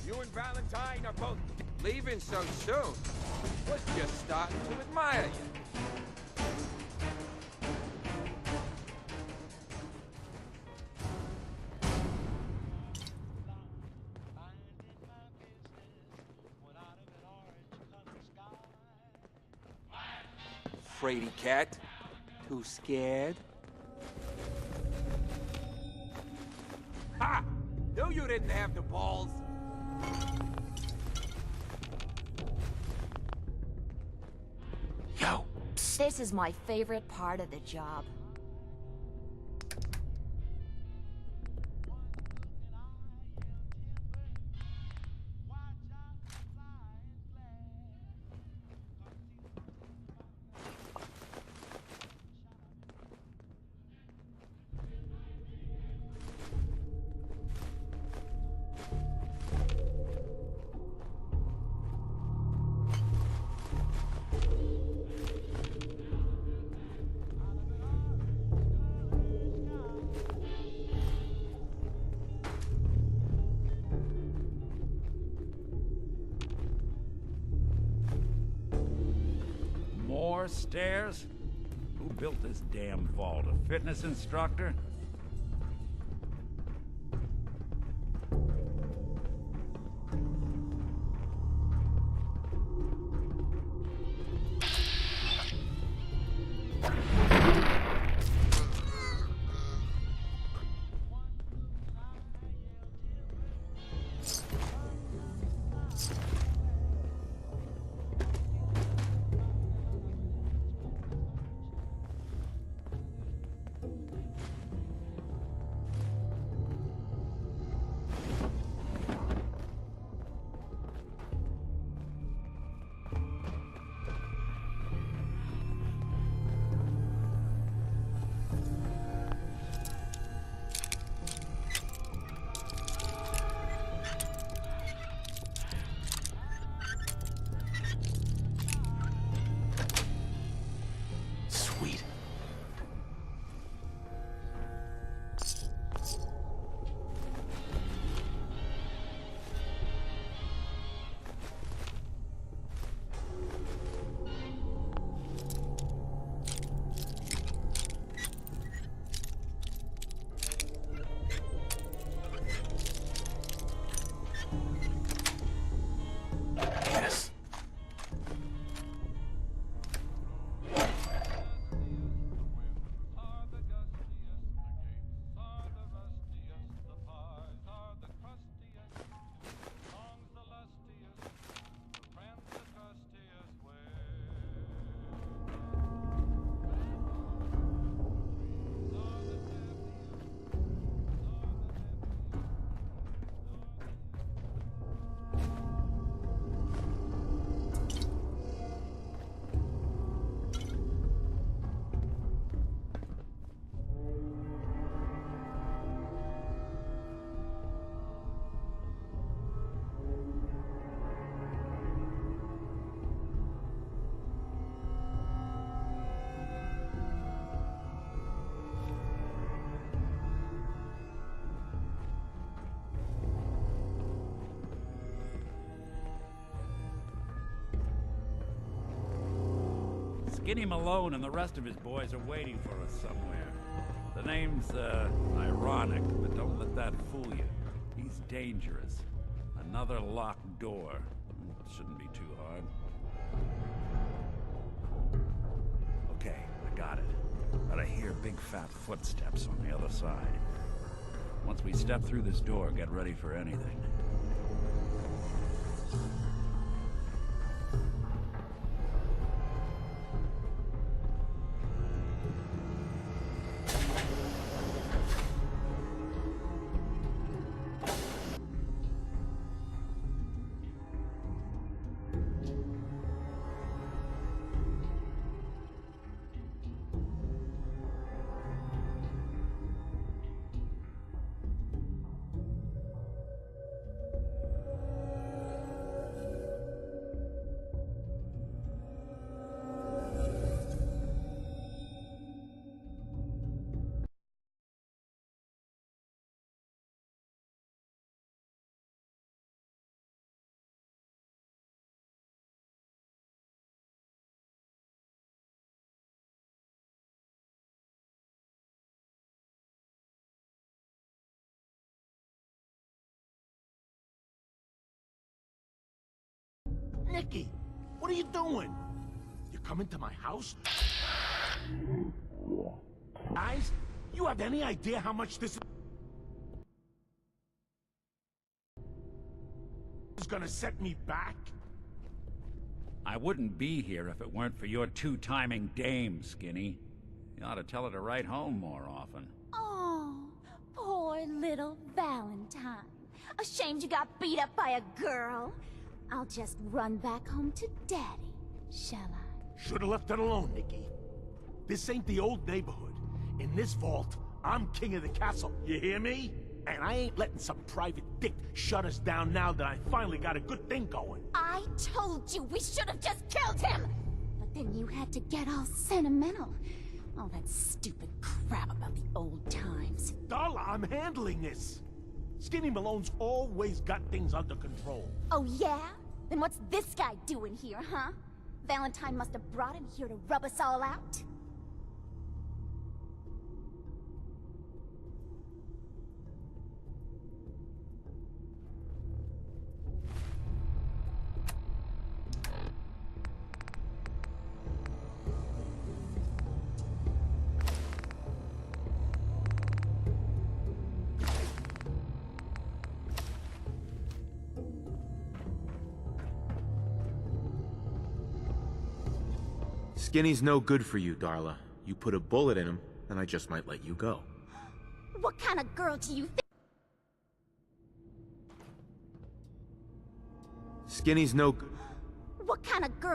You and Valentine are both leaving so soon. Was just starting to admire you. Fraidy cat? Too scared? Ha! Knew you didn't have the balls. Yo. This is my favorite part of the job. More stairs? Who built this damn vault? A fitness instructor? Sweet. Yes. Skinny Malone and the rest of his boys are waiting for us somewhere. The name's, ironic, but don't let that fool you. He's dangerous. Another locked door. Shouldn't be too hard. Okay, I got it. But I hear big fat footsteps on the other side. Once we step through this door, get ready for anything. Nikki, what are you doing? You coming to my house? Guys, you have any idea how much this is gonna set me back? I wouldn't be here if it weren't for your two-timing dame, Skinny. You ought to tell her to write home more often. Oh, poor little Valentine. Ashamed you got beat up by a girl? I'll just run back home to Daddy, shall I? Should've left it alone, Nikki. This ain't the old neighborhood. In this vault, I'm king of the castle. You hear me? And I ain't letting some private dick shut us down now that I finally got a good thing going. I told you we should have just killed him! But then you had to get all sentimental. All that stupid crap about the old times. Darla, I'm handling this. Skinny Malone's always got things under control. Oh yeah? Then what's this guy doing here, huh? Valentine must have brought him here to rub us all out? Skinny's no good for you, Darla. You put a bullet in him, and I just might let you go. What kind of girl do you think? Skinny's no good. What kind of girl?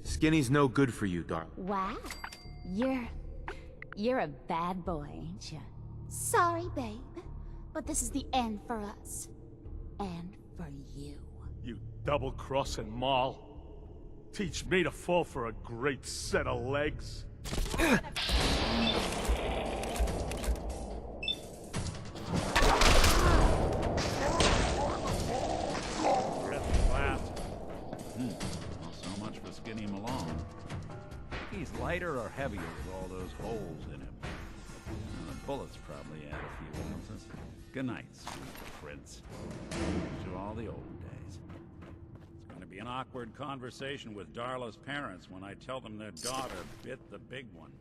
Skinny's no good for you, Darla. Wow. You're a bad boy, ain't you? Sorry, babe. But this is the end for us. And for you. You double-crossing Maul. Teach me to fall for a great set of legs. Well, so much for Skinny Malone. He's lighter or heavier with all those holes in him. The bullets probably add a few ounces. Good night, sweet prince. To all the old days. It's going to be an awkward conversation with Darla's parents when I tell them their daughter bit the big one.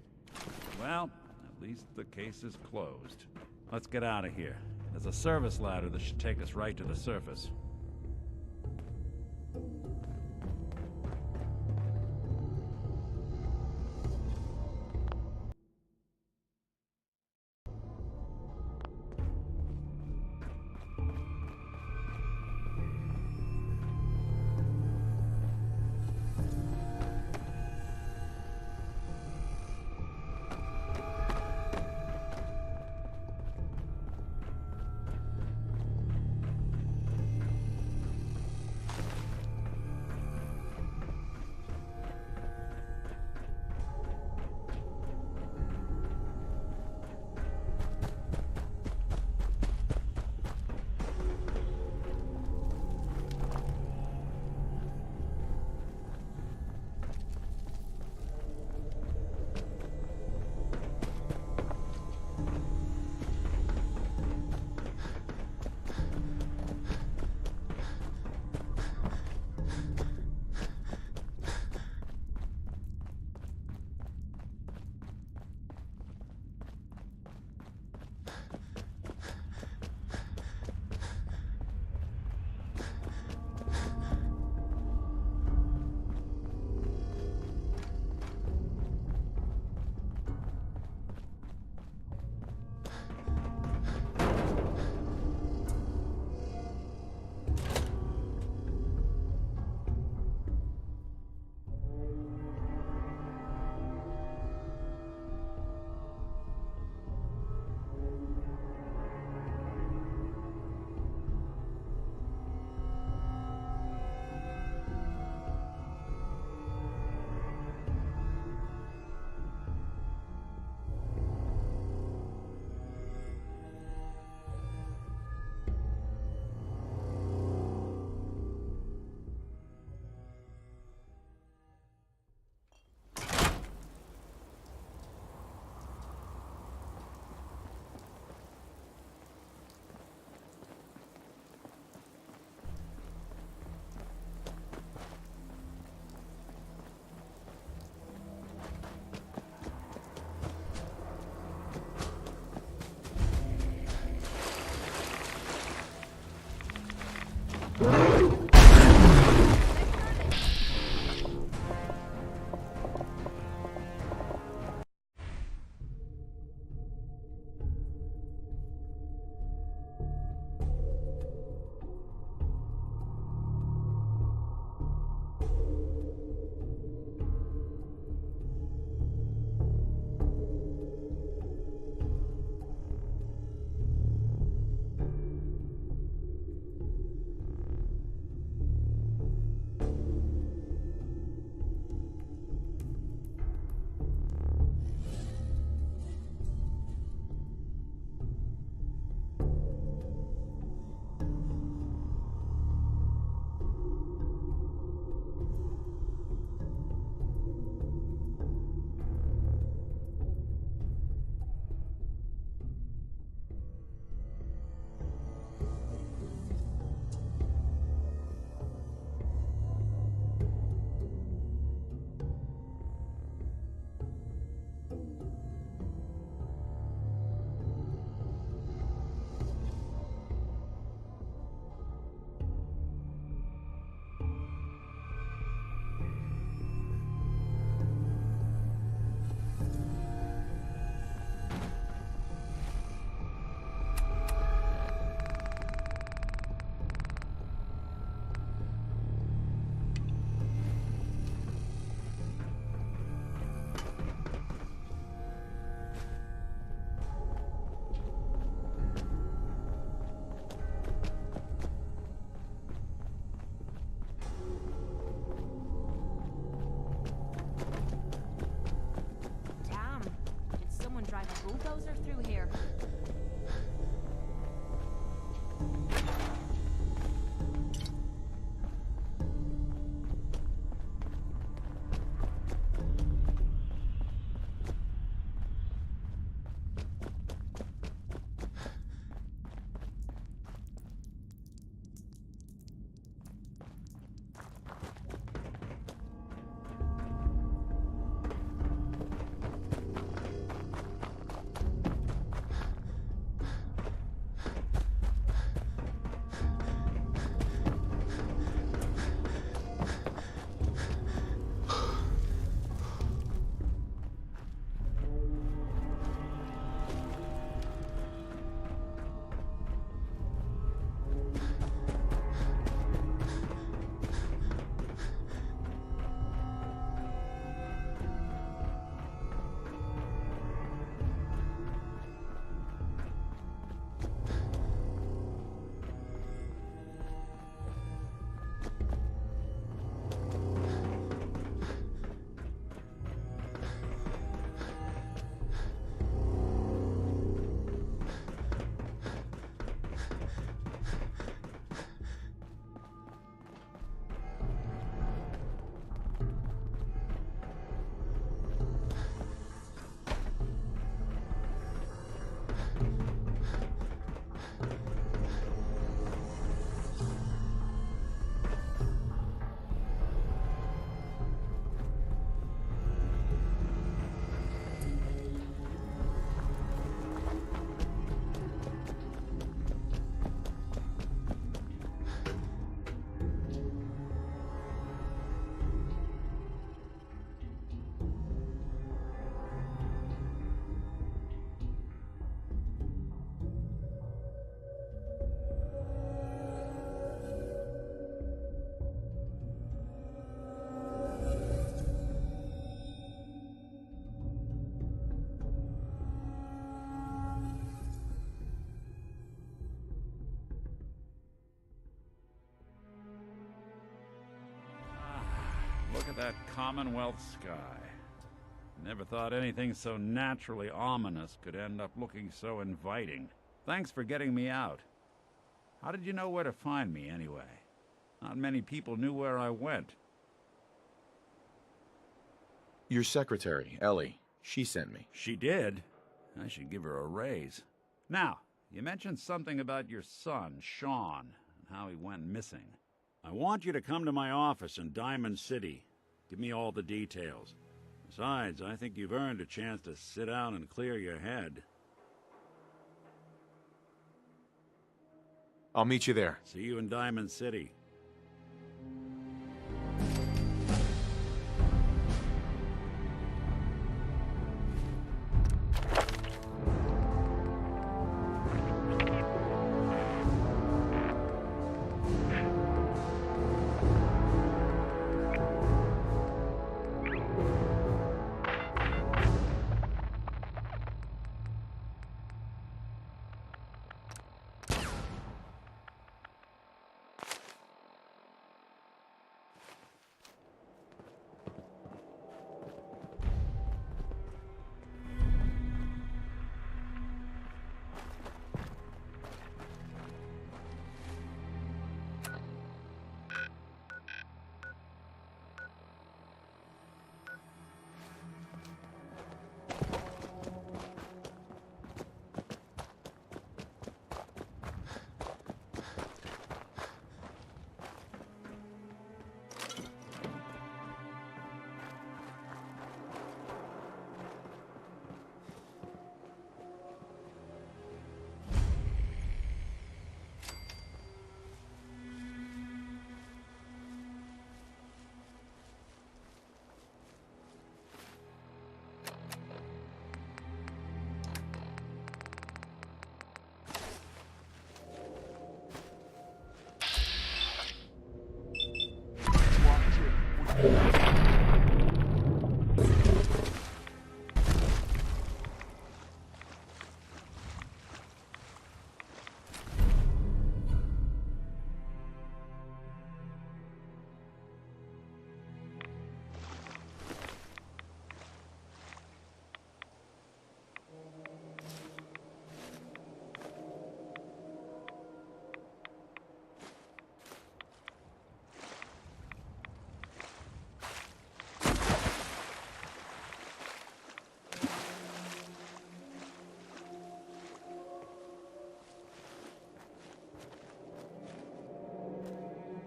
Well, at least the case is closed. Let's get out of here. There's a service ladder that should take us right to the surface. Damn. Did someone drive a bulldozer through here? Look at that Commonwealth sky. Never thought anything so naturally ominous could end up looking so inviting. Thanks for getting me out. How did you know where to find me, anyway? Not many people knew where I went. Your secretary, Ellie, she sent me. She did? I should give her a raise. Now, you mentioned something about your son, Sean, and how he went missing. I want you to come to my office in Diamond City. Give me all the details. Besides, I think you've earned a chance to sit down and clear your head. I'll meet you there. See you in Diamond City.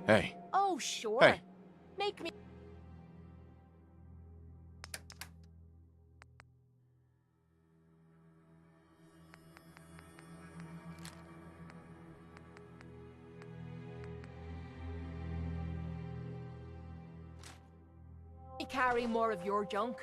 Hey. Oh, sure. Hey. Make me... carry more of your junk.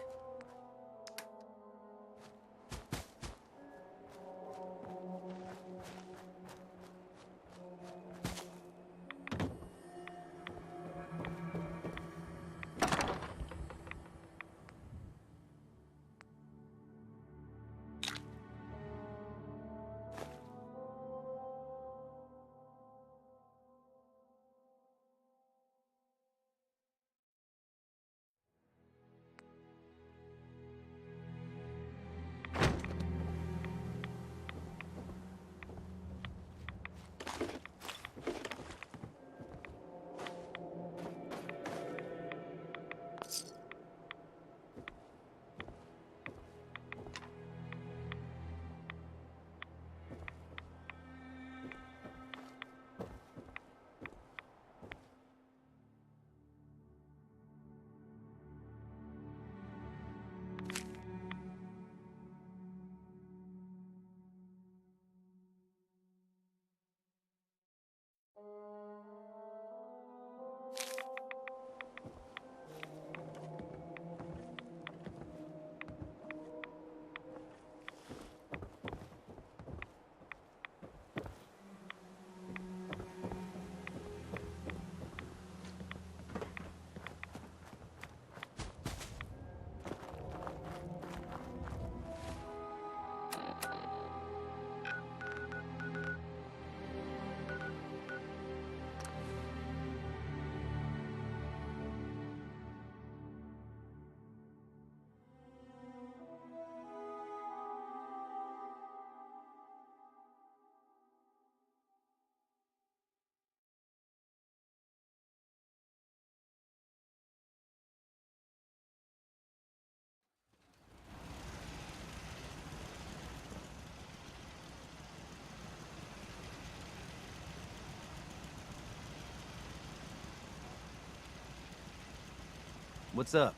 What's up?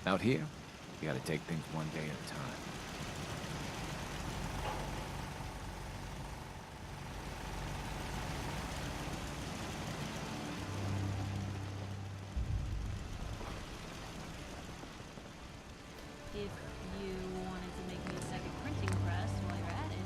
Out here, you gotta take things one day at a time. If you wanted to make me a second printing press while you're at it.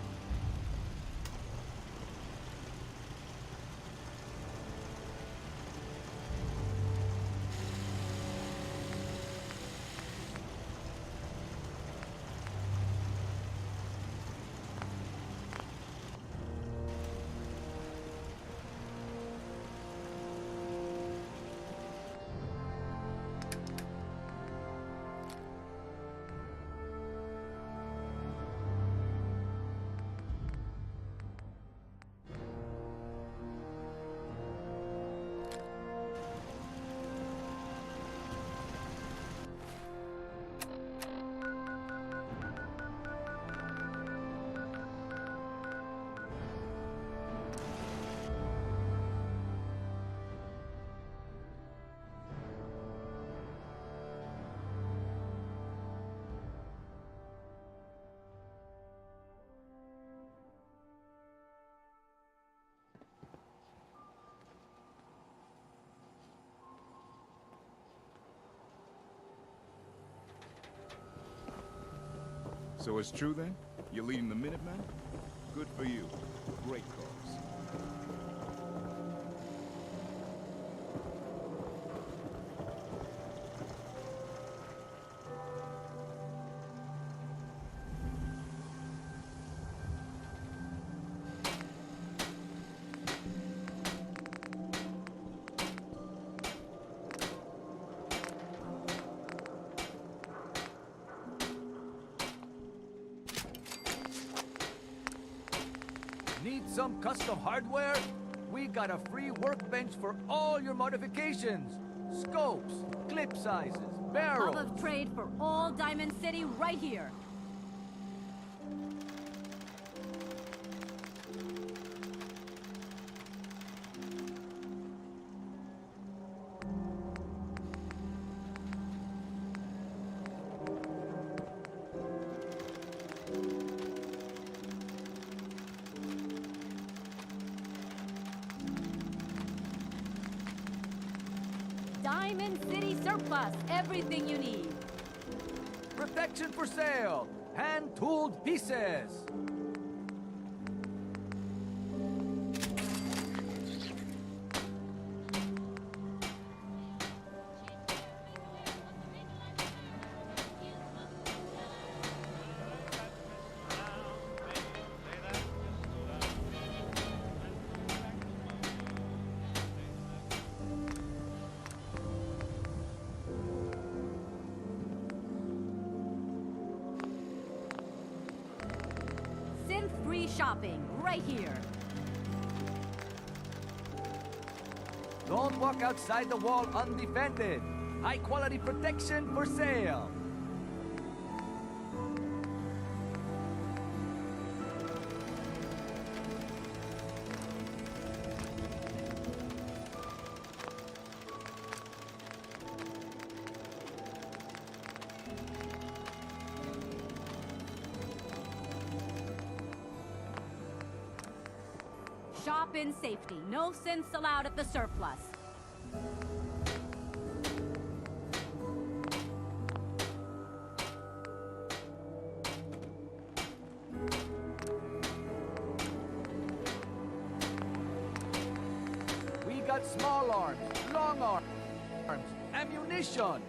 So it's true then? You're leading the Minutemen? Good for you. Great cause. Need some custom hardware? We got a free workbench for all your modifications. Scopes, clip sizes, barrels. Hub of trade for all Diamond City right here. Diamond City Surplus, everything you need. Protection for sale. Hand-tooled pieces. Free shopping, right here. Don't walk outside the wall undefended. High-quality protection for sale. Shop in safety. No sense allowed at the surplus. We got small arms, long arms, ammunition.